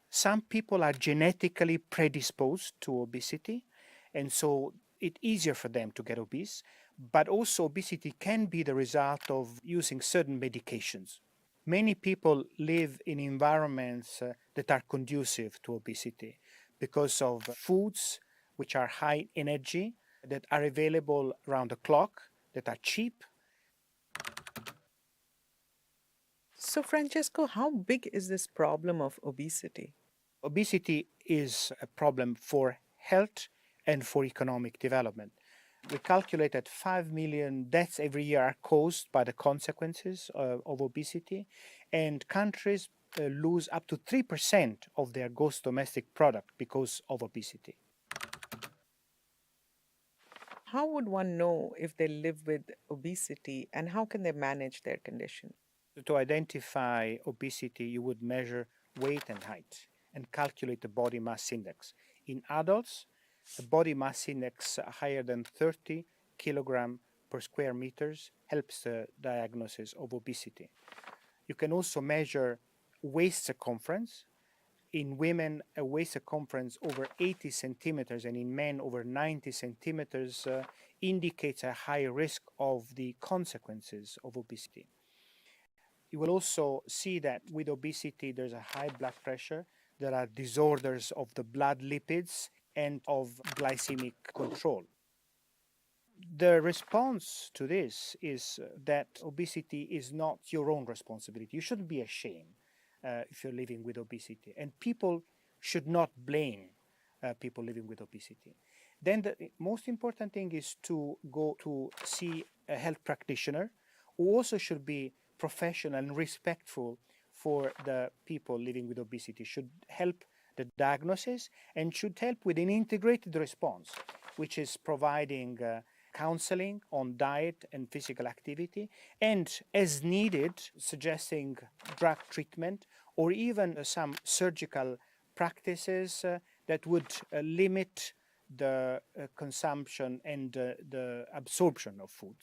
Some people are genetically predisposed to obesity, and so it's easier for them to get obese, but also obesity can be the result of using certain medications. Many people live in environments that are conducive to obesity because of foods which are high energy, that are available around the clock, that are cheap. So, Francesco, how big is this problem of obesity? Obesity is a problem for health and for economic development. We calculate that 5 million deaths every year are caused by the consequences of obesity, and countries lose up to 3% of their gross domestic product because of obesity. How would one know if they live with obesity and how can they manage their condition? To identify obesity, you would measure weight and height and calculate the body mass index. In adults, the body mass index higher than 30 kilogram per square meters helps the diagnosis of obesity. You can also measure waist circumference. In women, a waist circumference over 80 centimeters and in men over 90 centimeters indicates a high risk of the consequences of obesity. You will also see that with obesity, there's a high blood pressure, there are disorders of the blood lipids and of glycemic control. The response to this is that obesity is not your own responsibility. You shouldn't be ashamed if you're living with obesity, and people should not blame people living with obesity. Then the most important thing is to go to see a health practitioner who also should be professional and respectful for the people living with obesity, should help the diagnosis and should help with an integrated response, which is providing counseling on diet and physical activity, and as needed, suggesting drug treatment or even some surgical practices that would limit the consumption and the absorption of food.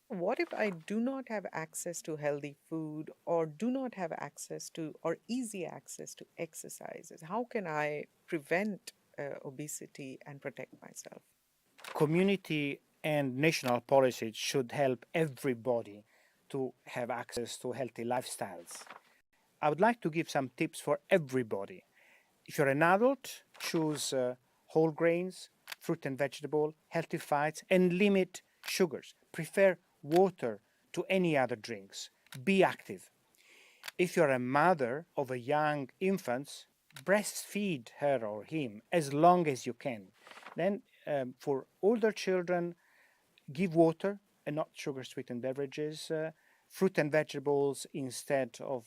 What if I do not have access to healthy food or do not have access to or easy access to exercises? How can I prevent obesity and protect myself? Community and national policies should help everybody to have access to healthy lifestyles. I would like to give some tips for everybody. If you're an adult, choose whole grains, fruit and vegetable, healthy fats, and limit sugars. Prefer water to any other drinks. Be active. If you're a mother of a young infant, breastfeed her or him as long as you can. Then for older children, give water and not sugar-sweetened beverages, fruit and vegetables instead of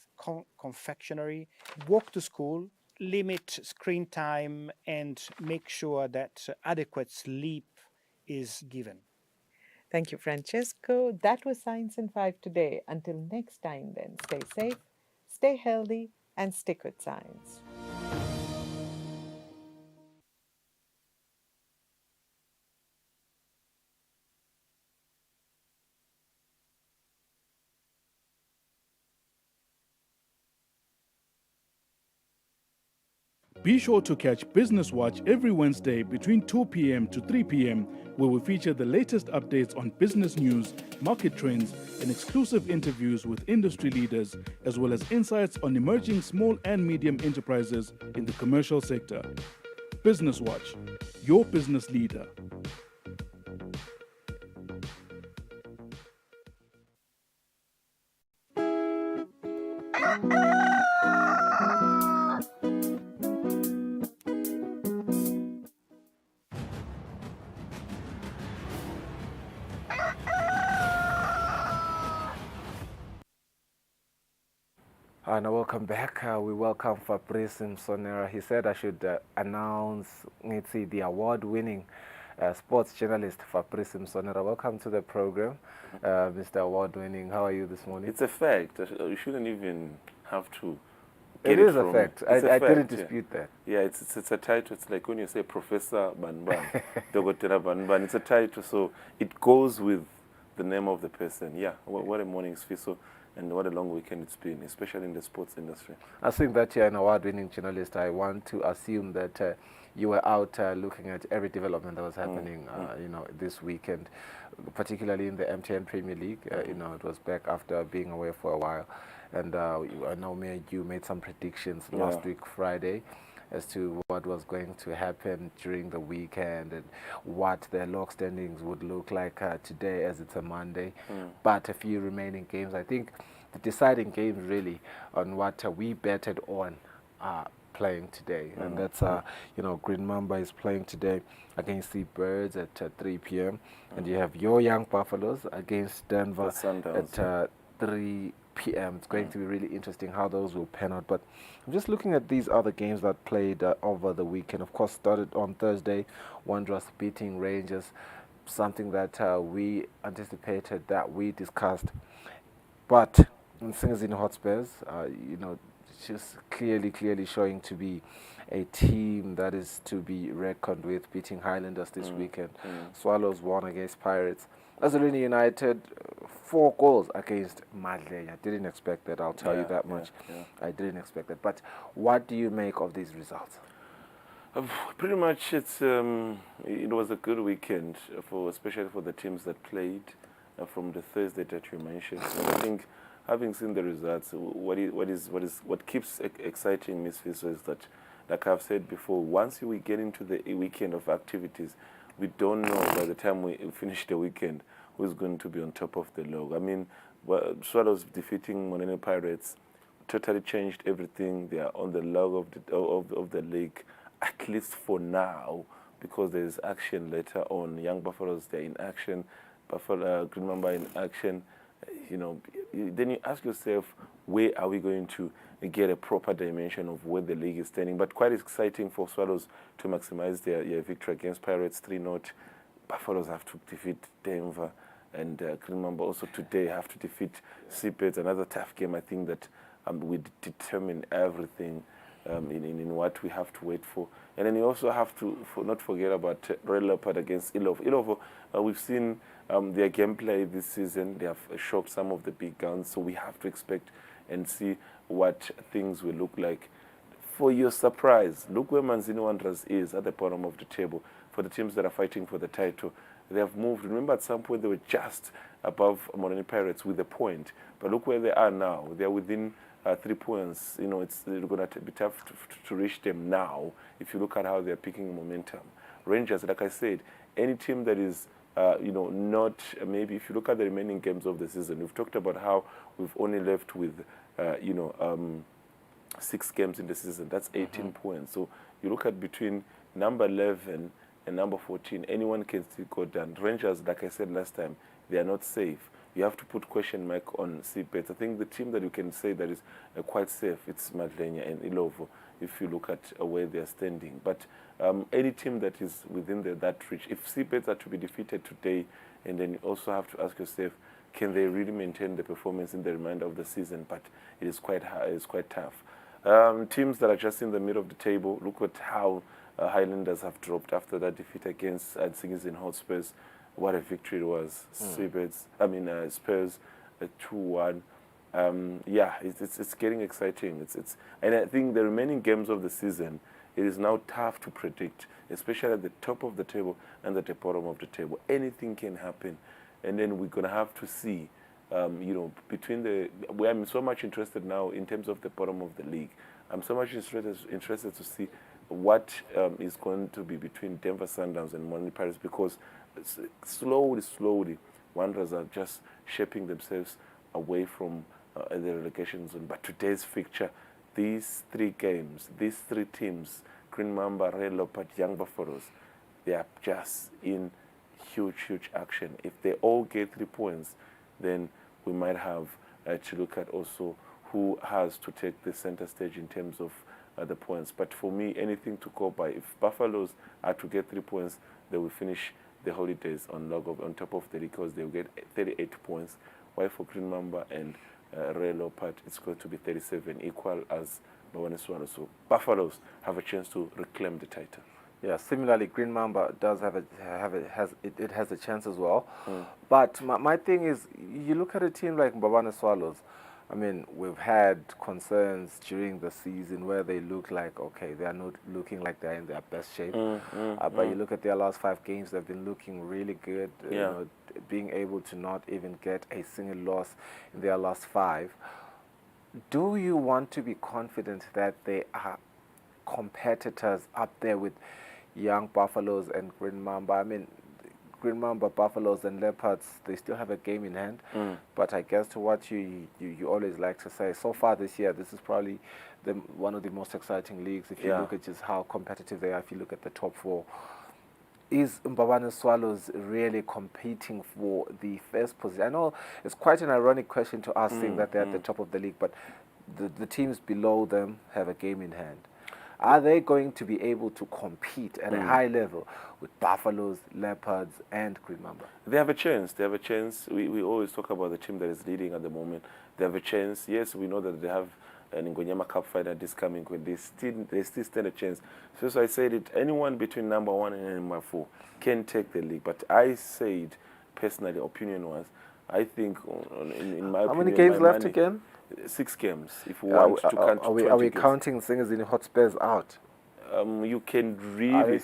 confectionery, walk to school, limit screen time, and make sure that adequate sleep is given. Thank you, Francesco. That was Science in 5 today. Until next time then, stay safe, stay healthy, and stick with science. Be sure to catch Business Watch every Wednesday between 2 p.m. to 3 p.m., where we feature the latest updates on business news, market trends, and exclusive interviews with industry leaders, as well as insights on emerging small and medium enterprises in the commercial sector. Business Watch, your business leader. And welcome back. We welcome Fabrice Msonera. He said I should announce the award-winning sports journalist Fabrice Msonera. Welcome to the program, Mr. Award-winning. How are you this morning? It's a fact. You shouldn't even have to. It is a fact. I didn't dispute that. Yeah, it's a title. It's like when you say Professor Banban, Dr. Banban. It's a title, so it goes with the name of the person. Yeah, what a morning's feast. And what a long weekend it's been, especially in the sports industry. I think that you're an award-winning journalist. I want to assume that you were out looking at every development that was happening, this weekend, particularly in the MTN Premier League. It was back after being away for a while, and I know you made some predictions last week, Friday, as to what was going to happen during the weekend and what the log standings would look like today, as it's a Monday. But a few remaining games. I think the deciding games really on what we betted on are playing today. And that's, Green Mamba is playing today against the Birds at 3 p.m. And you have your Young Buffaloes against Denver at 3 p.m. It's going to be really interesting how those will pan out. But I'm just looking at these other games that played over the weekend. Of course, started on Thursday, Wanderers beating Rangers, something that we anticipated, that we discussed. But in Singers in Hotspurs, just clearly showing to be a team that is to be reckoned with, beating Highlanders this weekend. Swallows won against Pirates. Eswatini United, 4 goals against Madley. I didn't expect that, I'll tell you that much. I didn't expect that. But what do you make of these results? Pretty much it was a good weekend, especially for the teams that played from the Thursday that you mentioned. So I think, having seen the results, what keeps exciting Miss Fiso is that, like I've said before, once we get into the weekend of activities, we don't know by the time we finish the weekend who's going to be on top of the log. I mean, Swallows defeating Monene Pirates totally changed everything. They are on the log of the league, at least for now, because there is action later on. Young Buffaloes, they're in action. Green Mamba in action. Then you ask yourself, where are we going to get a proper dimension of where the league is standing? But quite exciting for Swallows to maximize their victory against Pirates 3-0. Buffaloes have to defeat Denver, and Green Mamba also today have to defeat Seabirds. Another tough game. I think that we determine everything in what we have to wait for. And then you also have to not forget about Red Leopard against Ilovo. Ilovo, we've seen their gameplay this season. They have shocked some of the big guns, so we have to expect and see what things will look like. For your surprise, look where Manzini Wanderers is at the bottom of the table. For the teams that are fighting for the title, they have moved. Remember, at some point they were just above Monene Pirates with a point, but look where they are now. They are within 3 points. It's going to be tough to reach them now if you look at how they're picking momentum. Rangers, like I said, any team that is not, maybe if you look at the remaining games of the season, we've talked about how we've only left with 6 games in the season. That's 18 points. So you look at between number 11 and number 14, anyone can still go down. Rangers, like I said last time, they are not safe. You have to put question mark on Seabirds. I think the team that you can say that is quite safe, it's Madlenya and Ilovo, if you look at where they are standing. But any team that is within that reach, if Seabirds are to be defeated today, and then you also have to ask yourself, can they really maintain the performance in the remainder of the season? But it is quite hard, it's quite tough. Teams that are just in the middle of the table, look at how Highlanders have dropped after that defeat against Singers in Hotspurs. What a victory it was. Spurs 2-1. It's getting exciting. And I think the remaining games of the season, it is now tough to predict, especially at the top of the table and at the bottom of the table. Anything can happen, and then we're gonna have to see. I'm so much interested now in terms of the bottom of the league. I'm so much interested to see what is going to be between Denver Sundowns and Monene Pirates, because slowly, Wanderers are just shaping themselves away from the relegation zone. But today's fixture, these 3 games, these 3 teams, Green Mamba, Red Leopard, Young Buffaloes, they are just in huge action. If they all get 3 points, then we might have to look at also who has to take the center stage in terms of the points. But for me, anything to go by. If Buffaloes are to get 3 points, they will finish the holidays on top of the league, because they will get 38 points. While for Green Mamba and Red Leopard, it's going to be 37, equal as Bafana Swallows. So Buffaloes have a chance to reclaim the title. Yeah, similarly, Green Mamba does has a chance as well. But my thing is, you look at a team like Bafana Swallows. I mean, we've had concerns during the season where they look like, okay, they are not looking like they're in their best shape. But you look at their last 5 games, they've been looking really good. Being able to not even get a single loss in their last 5. Do you want to be confident that they are competitors up there with Young Buffaloes and Green Mamba? I mean, Green Mamba, Buffaloes and Leopards, they still have a game in hand. But I guess to what you always like to say, so far this year, this is probably one of the most exciting leagues if you look at just how competitive they are, if you look at the top 4. is Mbabane Swallows really competing for the first position? I know it's quite an ironic question to ask, seeing that they're at the top of the league, but the teams below them have a game in hand. Are they going to be able to compete at a high level with Buffaloes, Leopards, and Green Mamba? They have a chance. They have a chance. We always talk about the team that is leading at the moment. They have a chance. Yes, we know that they have an Ngonyama Cup final this coming week. They still stand a chance. So I said it, anyone between number 1 and number 4 can take the league. But I said, personally, opinion-wise, I think, in my opinion... How many games left again? 6 games, if we want to count. Are we counting Singers in Hotspurs out? You can really...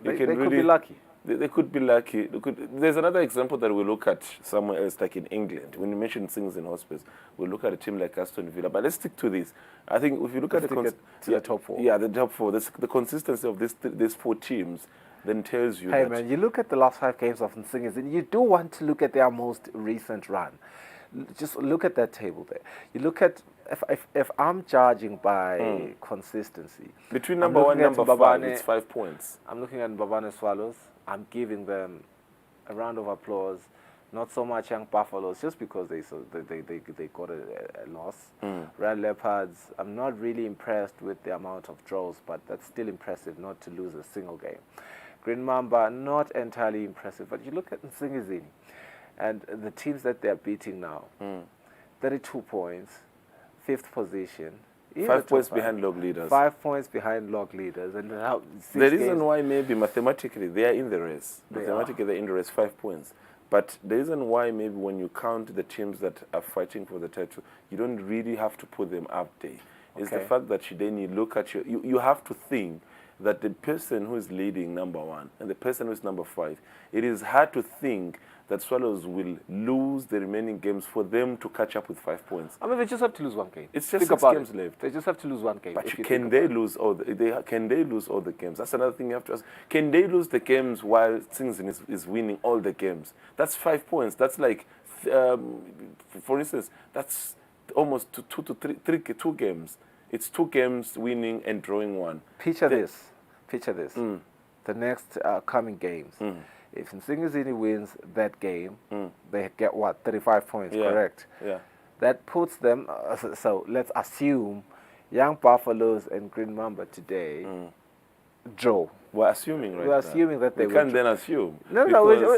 They could be lucky. They could be lucky. There's another example that we look at somewhere else, like in England. When you mention Singers in Hospice, we look at a team like Aston Villa. But let's stick to this. I think if you look at the top 4. Yeah, the top 4. The consistency of these 4 teams then tells you that... Hey, man, you look at the last 5 games of Singers, and you do want to look at their most recent run. Just look at that table there. You look at, if I'm judging by consistency, between number 1 and number 5, it's 5 points. I'm looking at Mbabane Swallows. I'm giving them a round of applause. Not so much Young Buffaloes, just because they got a loss. Red Leopards, I'm not really impressed with the amount of draws, but that's still impressive not to lose a single game. Green Mamba, not entirely impressive, but you look at Nsingizini and the teams that they're beating now, 32 points, 5th position. 5 points behind log leaders. 5 points behind log leaders. And how the reason why maybe mathematically they are in the race. Mathematically they're in the race, 5 points. But the reason why maybe when you count the teams that are fighting for the title, you don't really have to put them up there. It's the fact that then you look at you have to think that the person who is leading number 1 and the person who is number 5, it is hard to think that Swallows will lose the remaining games for them to catch up with 5 points. I mean, they just have to lose 1 game. It's just 6 games left. They just have to lose 1 game. But can they lose all can they lose all the games? That's another thing you have to ask. Can they lose the games while Singleton is winning all the games? That's 5 points. That's like, for instance, that's almost 2 games. It's 2 games winning and drawing 1. Picture this. The next coming games. If Nsingizini wins that game, they get what, 35 points, correct? Yeah. That puts them, so let's assume Young Buffaloes and Green Mamba today draw. We're assuming right now. We're assuming that they will. We can't then assume. No,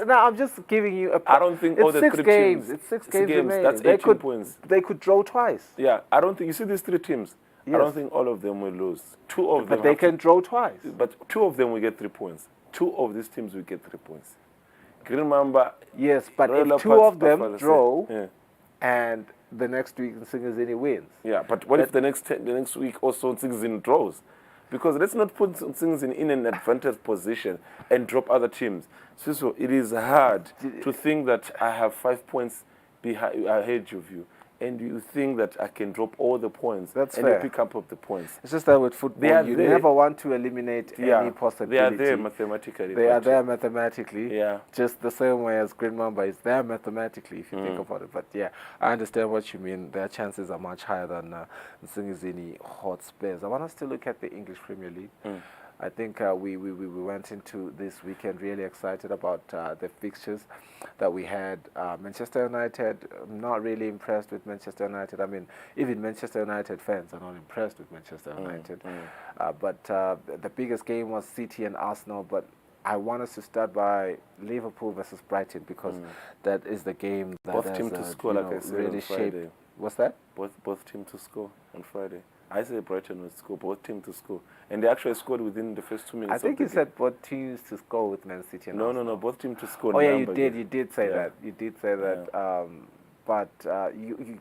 I'm just giving you a... I don't think all the 3 teams... It's 6 games. That's 18 points. They could draw twice. Yeah, I don't think... You see these 3 teams? Yes. I don't think all of them will lose. 2 of them... But they can draw twice. But 2 of them will get 3 points. 2 of these teams will get 3 points. Green Mamba... Yes, but if 2 of them draw and the next week Nsingizini wins... Yeah, but what if the next week also Nsingizini draws? Because let's not put Nsingizini in an advantage position and drop other teams. So it is hard to think that I have 5 points ahead of you, and you think that I can drop all the points and you pick up the points. It's just that with football, you never want to eliminate any possibility. They are there mathematically. They are there mathematically. Yeah. Just the same way as Green Mamba is there mathematically, if you think about it. But yeah, I understand what you mean. Their chances are much higher than Nsingizini Hotspurs. I want us to look at the English Premier League. I think we went into this weekend really excited about the fixtures that we had. Manchester United, I'm not really impressed with Manchester United. I mean, even Manchester United fans are not impressed with Manchester United. But the biggest game was City and Arsenal. But I want us to start by Liverpool versus Brighton, because that is the game that both teams to score, like I said, really shaped. What's that? Both teams to score on Friday. I said Brighton will score, both teams to score. And they actually scored within the first 2 minutes. I think you said both teams to score with Man City and Arsenal. No, both teams to score. Oh, yeah, you did say that. You did say that. But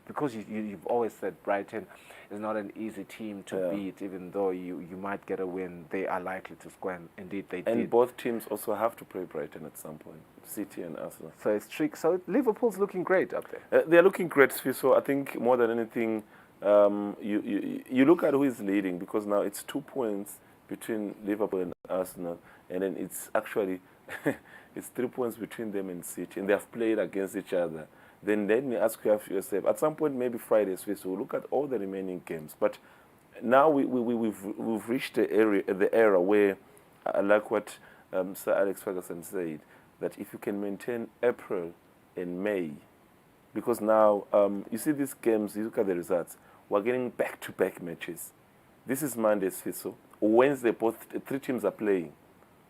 because you've always said Brighton is not an easy team to beat, even though you might get a win, they are likely to score, and indeed they did. And both teams also have to play Brighton at some point, City and Arsenal. So it's tricky. So Liverpool's looking great up there. They're looking great, so I think more than anything, you look at who is leading, because now it's 2 points between Liverpool and Arsenal, and then it's actually it's 3 points between them and City, and they have played against each other. Then you ask yourself, at some point, maybe Friday, so we'll look at all the remaining games. But now we've reached the era where I like what Sir Alex Ferguson said that if you can maintain April and May, because now, you see these games, you look at the results, we're getting back-to-back matches. This is Monday's Fiso. Wednesday, both three teams are playing.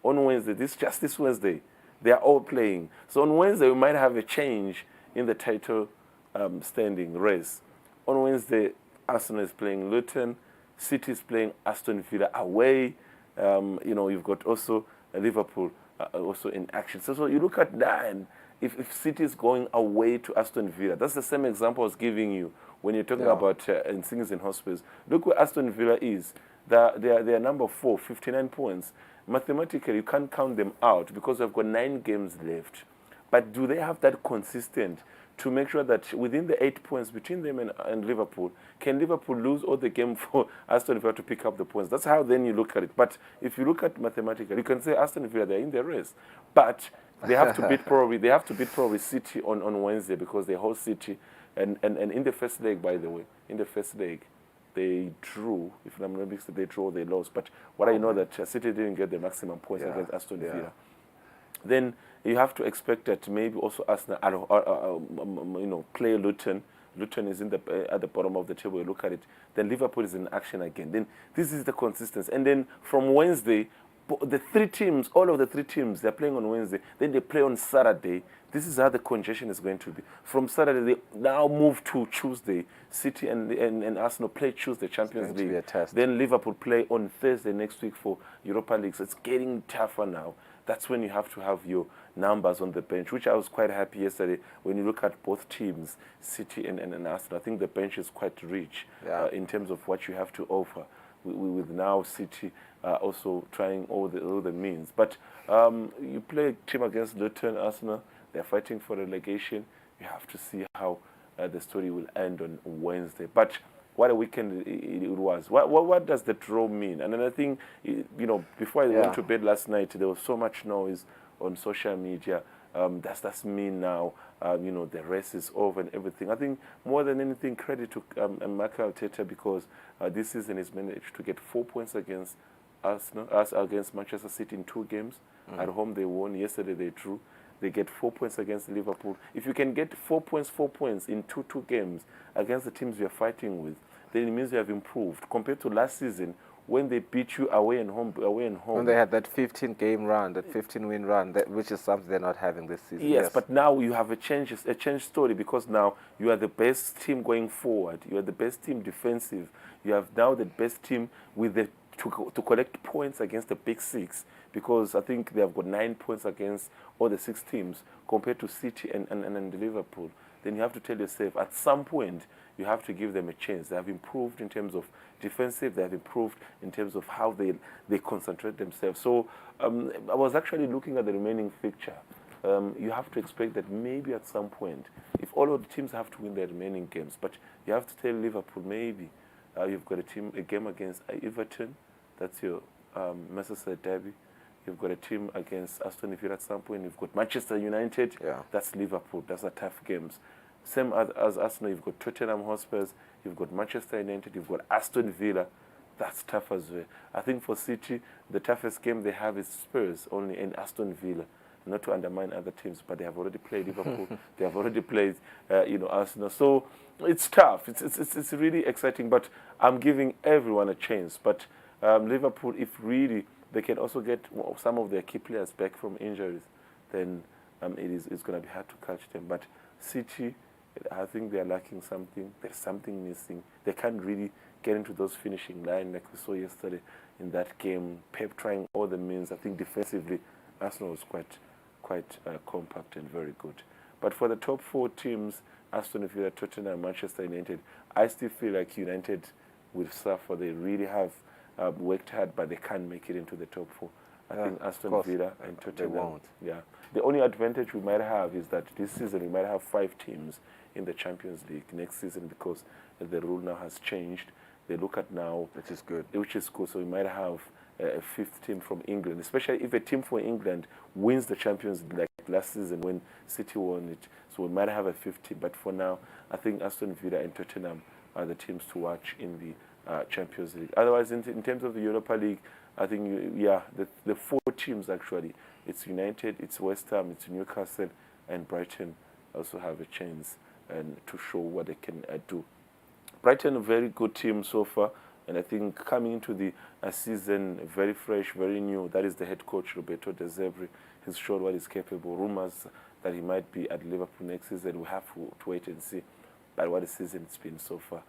On Wednesday, this Wednesday, they are all playing. So on Wednesday, we might have a change in the title standing race. On Wednesday, Arsenal is playing Luton, City is playing Aston Villa away. You've got also Liverpool also in action. So you look at that, and if City is going away to Aston Villa, that's the same example I was giving you when you're talking about things in hospitals. Look where Aston Villa is. They are number 4, 59 points. Mathematically, you can't count them out because they've got 9 games left. But do they have that consistent to make sure that within the 8 points between them and Liverpool, can Liverpool lose all the game for Aston Villa to pick up the points? That's how then you look at it. But if you look at mathematically, you can say Aston Villa, they're in the race. But they have to beat probably City on Wednesday because they host City. And in the first leg, by the way, they drew. If I'm not mistaken, they drew or they lost. But what I know that City didn't get the maximum points against Aston Villa. Then you have to expect that maybe also Arsenal, play Luton. Luton is at the bottom of the table. You look at it. Then Liverpool is in action again. Then this is the consistency. And then from Wednesday, all of the three teams, they're playing on Wednesday. Then they play on Saturday. This is how the congestion is going to be. From Saturday, they now move to Tuesday. City and Arsenal play Tuesday, Champions League. Then Liverpool play on Thursday next week for Europa League. So it's getting tougher now. That's when you have to have your numbers on the bench, which I was quite happy yesterday when you look at both teams, City and Arsenal. I think the bench is quite rich in terms of what you have to offer. With now City also trying all the means. But you play a team against Luton, Arsenal. They're fighting for relegation. You have to see how the story will end on Wednesday. But what a weekend it was. What does the draw mean? And then I think, before I went to bed last night, there was so much noise on social media. Does that mean now, the race is over and everything? I think more than anything, credit to Mikel Arteta because this season he's managed to get 4 points against Arsenal, against Manchester City in 2 games. At home they won. Yesterday they drew. They get 4 points against Liverpool. If you can get 4 points in two games against the teams you're fighting with, then it means you have improved compared to last season when they beat you away and home. When they had that 15-game run, that 15-win run, which is something they're not having this season. Yes, but now you have a change story because now you are the best team going forward. You are the best team defensive. You have now the best team with to collect points against the big 6 because I think they have got 9 points against all the 6 teams compared to City and Liverpool. Then you have to tell yourself at some point you have to give them a chance. They have improved in terms of defensive. They have improved in terms of how they concentrate themselves. So I was actually looking at the remaining fixture. You have to expect that maybe at some point, if all of the teams have to win their remaining games, but you have to tell Liverpool maybe you've got a game against Everton. That's your Merseyside derby. You've got a team against Aston Villa at some point. You've got Manchester United. That's Liverpool. That's a tough games. Same as Arsenal, you've got Tottenham Hotspurs. You've got Manchester United. You've got Aston Villa. That's tough as well. I think for City, the toughest game they have is Spurs only and Aston Villa. Not to undermine other teams, but they have already played Liverpool. They have already played, Arsenal. So it's tough. It's really exciting. But I'm giving everyone a chance. But Liverpool, if really they can also get some of their key players back from injuries, then it's going to be hard to catch them. But City, I think they are lacking something. There's something missing. They can't really get into those finishing line like we saw yesterday in that game. Pep trying all the means. I think defensively, Arsenal was quite compact and very good. But for the top 4 teams, Aston Villa, Tottenham, Manchester United, I still feel like United will suffer. They really have worked hard, but they can't make it into the top 4. I think Aston Villa and Tottenham won't. Yeah. The only advantage we might have is that this season we might have 5 teams in the Champions League next season because the rule now has changed. They look at now, which is good. So we might have a 5th team from England, especially if a team from England wins the Champions League like last season when City won it. So we might have a 5th team, but for now, I think Aston Villa and Tottenham are the teams to watch in the Champions League. Otherwise, in terms of the Europa League, I think, yeah, the 4 teams actually, it's United, it's West Ham, it's Newcastle, and Brighton also have a chance and to show what they can do. Brighton, a very good team so far, and I think coming into the season, very fresh, very new. That is the head coach, Roberto De Zerbi. He's showed what he's capable. Rumors that he might be at Liverpool next season. We have to wait and see. But what the season's been so far.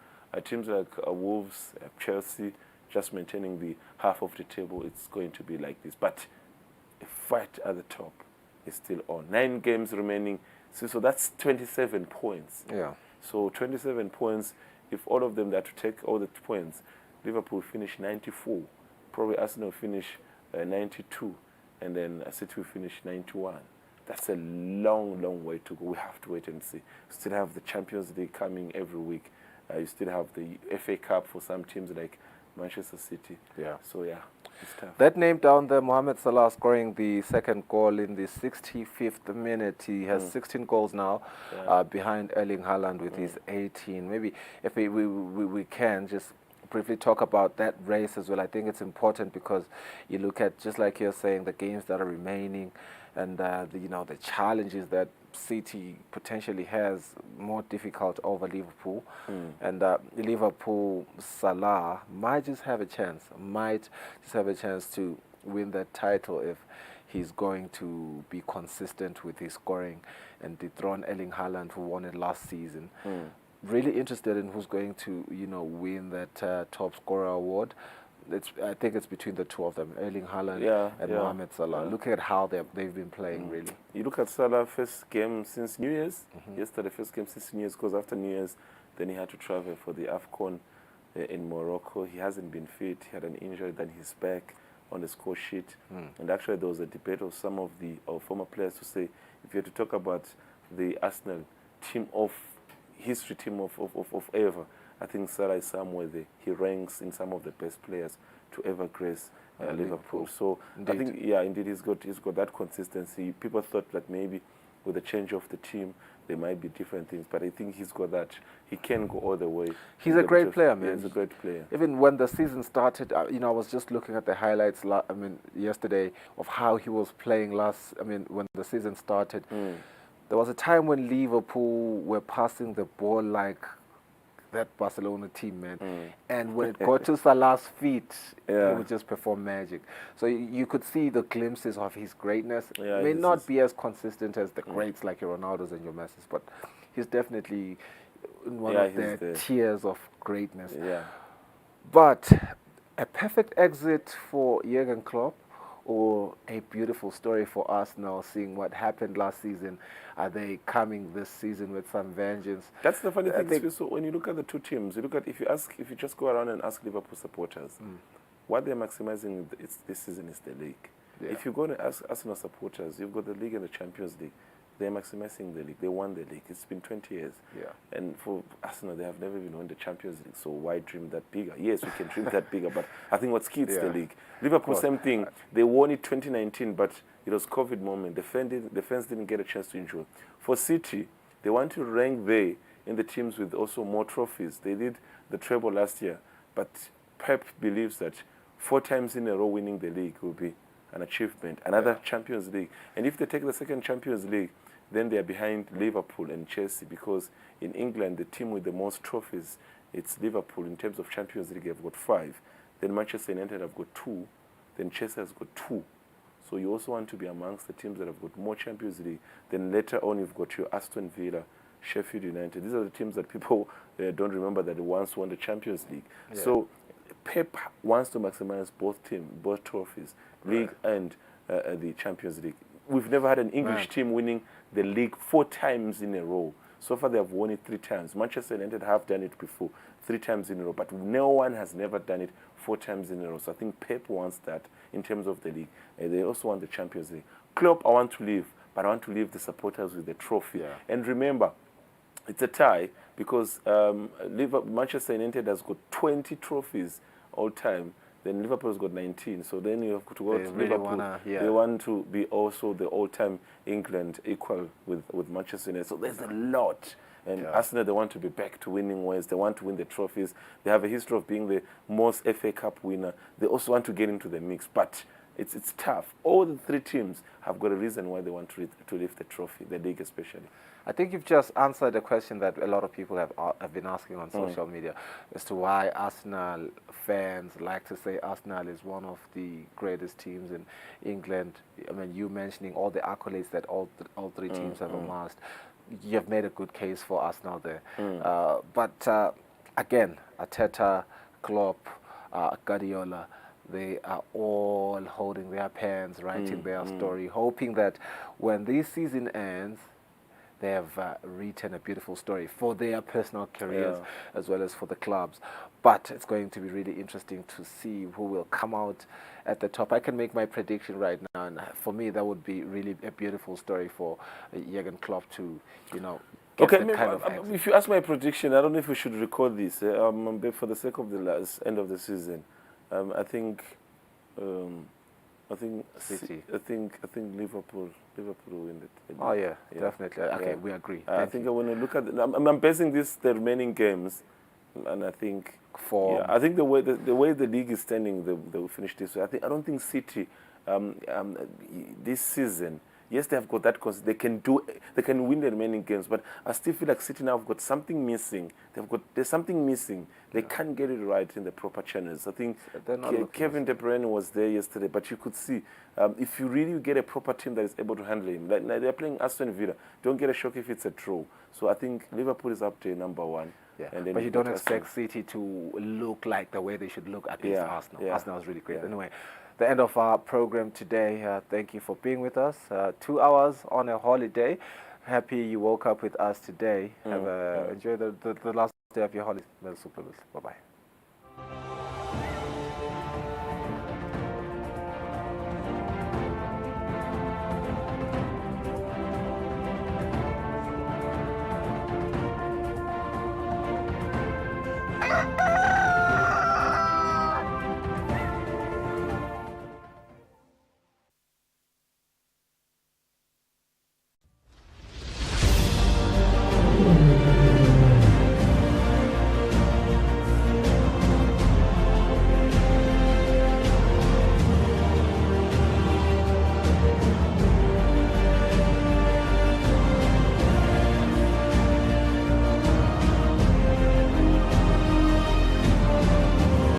Teams like Wolves, Chelsea, just maintaining the half of the table, it's going to be like this. But a fight at the top is still on. 9 games remaining. So that's 27 points. Yeah. So 27 points. If all of them that to take all the points, Liverpool finish 94. Probably Arsenal finish 92. And then City will finish 91. That's a long, long way to go. We have to wait and see. Still have the Champions League coming every week. You still have the FA Cup for some teams like Manchester City. Yeah. So, yeah, it's tough. That name down there, Mohamed Salah scoring the second goal in the 65th minute. He has 16 goals now, behind Erling Haaland with his 18. Maybe if we can just briefly talk about that race as well. I think it's important because you look at, just like you're saying, the games that are remaining and the challenges that City potentially has more difficult over Liverpool. And Liverpool, Salah might just have a chance, to win that title if he's going to be consistent with his scoring and dethrone Erling Haaland, who won it last season. Really interested in who's going to, win that top scorer award. I think it's between the two of them, Erling Haaland and Mohamed Salah. Look at how they've been playing, really. You look at Salah, first game since New Year's. Yesterday, first game since New Year's, because after New Year's, then he had to travel for the AFCON in Morocco. He hasn't been fit. He had an injury, then he's back on the score sheet. And actually, there was a debate of some of the former players to say, if you had to talk about the Arsenal team of history, team of ever, I think Salah is somewhere there. He ranks in some of the best players to ever grace Liverpool. So indeed. I think, indeed, he's got that consistency. People thought that maybe with the change of the team, there might be different things, but I think he's got that. He can go all the way. He's a great player, man. He's a great player. Even when the season started, I was just looking at the highlights. Yesterday of how he was playing when the season started. There was a time when Liverpool were passing the ball like that Barcelona team, man. And when it got to Salah's feet, he would just perform magic. So you could see the glimpses of his greatness. May not be as consistent as the greats like your Ronaldos and your Messis, but he's definitely in one of the tiers of greatness. But a perfect exit for Jurgen Klopp, or a beautiful story for us now, seeing what happened last season? Are they coming this season with some vengeance? That's the funny thing. So when you look at the two teams, you look at if you just go around and ask Liverpool supporters, what they're maximizing this season is the league. If you go and ask Arsenal supporters, you've got the league and the Champions League. They're maximizing the league. They won the league. It's been 20 years. And for Arsenal, they have never even won the Champions League. So why dream that bigger? Yes, we can dream that bigger, but I think what's key is the league. Liverpool, same thing. They won it 2019, but it was COVID moment. The fans didn't get a chance to enjoy. For City, they want to rank there in the teams with also more trophies. They did the treble last year, but Pep believes that 4 times in a row winning the league will be an achievement. Another Champions League. And if they take the second Champions League, then they are behind Liverpool and Chelsea, because in England, the team with the most trophies, it's Liverpool. In terms of Champions League, they've got 5. Then Manchester United have got 2. Then Chelsea has got 2. So you also want to be amongst the teams that have got more Champions League. Then later on, you've got your Aston Villa, Sheffield United. These are the teams that people don't remember that they once won the Champions League. So Pep wants to maximize both trophies, league and the Champions League. We've never had an English team winning the league 4 times in a row. So far, they have won it 3 times. Manchester United have done it before, 3 times in a row, but no one has never done it 4 times in a row. So I think Pep wants that in terms of the league. They also want the Champions League. Klopp, I want to leave, but I want to leave the supporters with the trophy. And remember, it's a tie because Manchester United has got 20 trophies all time. Then Liverpool's got 19. So then you have to go to Liverpool. They want to be also the all-time England equal with Manchester United. So there's a lot. And Arsenal, they want to be back to winning ways. They want to win the trophies. They have a history of being the most FA Cup winner. They also want to get into the mix, but it's tough. All the three teams have got a reason why they want to lift the trophy, the league especially. I think you've just answered a question that a lot of people have been asking on social media as to why Arsenal fans like to say Arsenal is one of the greatest teams in England. I mean, you mentioning all the accolades that all three teams have amassed. You've made a good case for Arsenal there. But again, Arteta, Klopp, Guardiola, they are all holding their pens, writing their story, hoping that when this season ends, they have written a beautiful story for their personal careers as well as for the clubs. But it's going to be really interesting to see who will come out at the top. I can make my prediction right now, and for me, that would be really a beautiful story for Jurgen Klopp to, you know, get that kind of exit. If you ask my prediction, I don't know if we should record this. For the sake of the end of the season, I think City. I think Liverpool will win it. Oh yeah, definitely. Okay, we agree. I think when I look at I'm basing the remaining games, and I think I think the way the league is standing, they will finish this way. I don't think City this season. Yes, they have got that because they can win the remaining games, but I still feel like City now have got something missing. There's something missing. They can't get it right in the proper channels. I think Kevin De Bruyne was there yesterday, but you could see if you really get a proper team that is able to handle him, like they're playing Aston Villa, don't get a shock if it's a draw. So I think Liverpool is up to number one. Yeah, and then but you don't expect City to look like the way they should look against Arsenal. Arsenal is really great. Anyway, the end of our program today. Thank you for being with us. 2 hours on a holiday. Happy you woke up with us today. Enjoy the last day of your holiday. Bye-bye.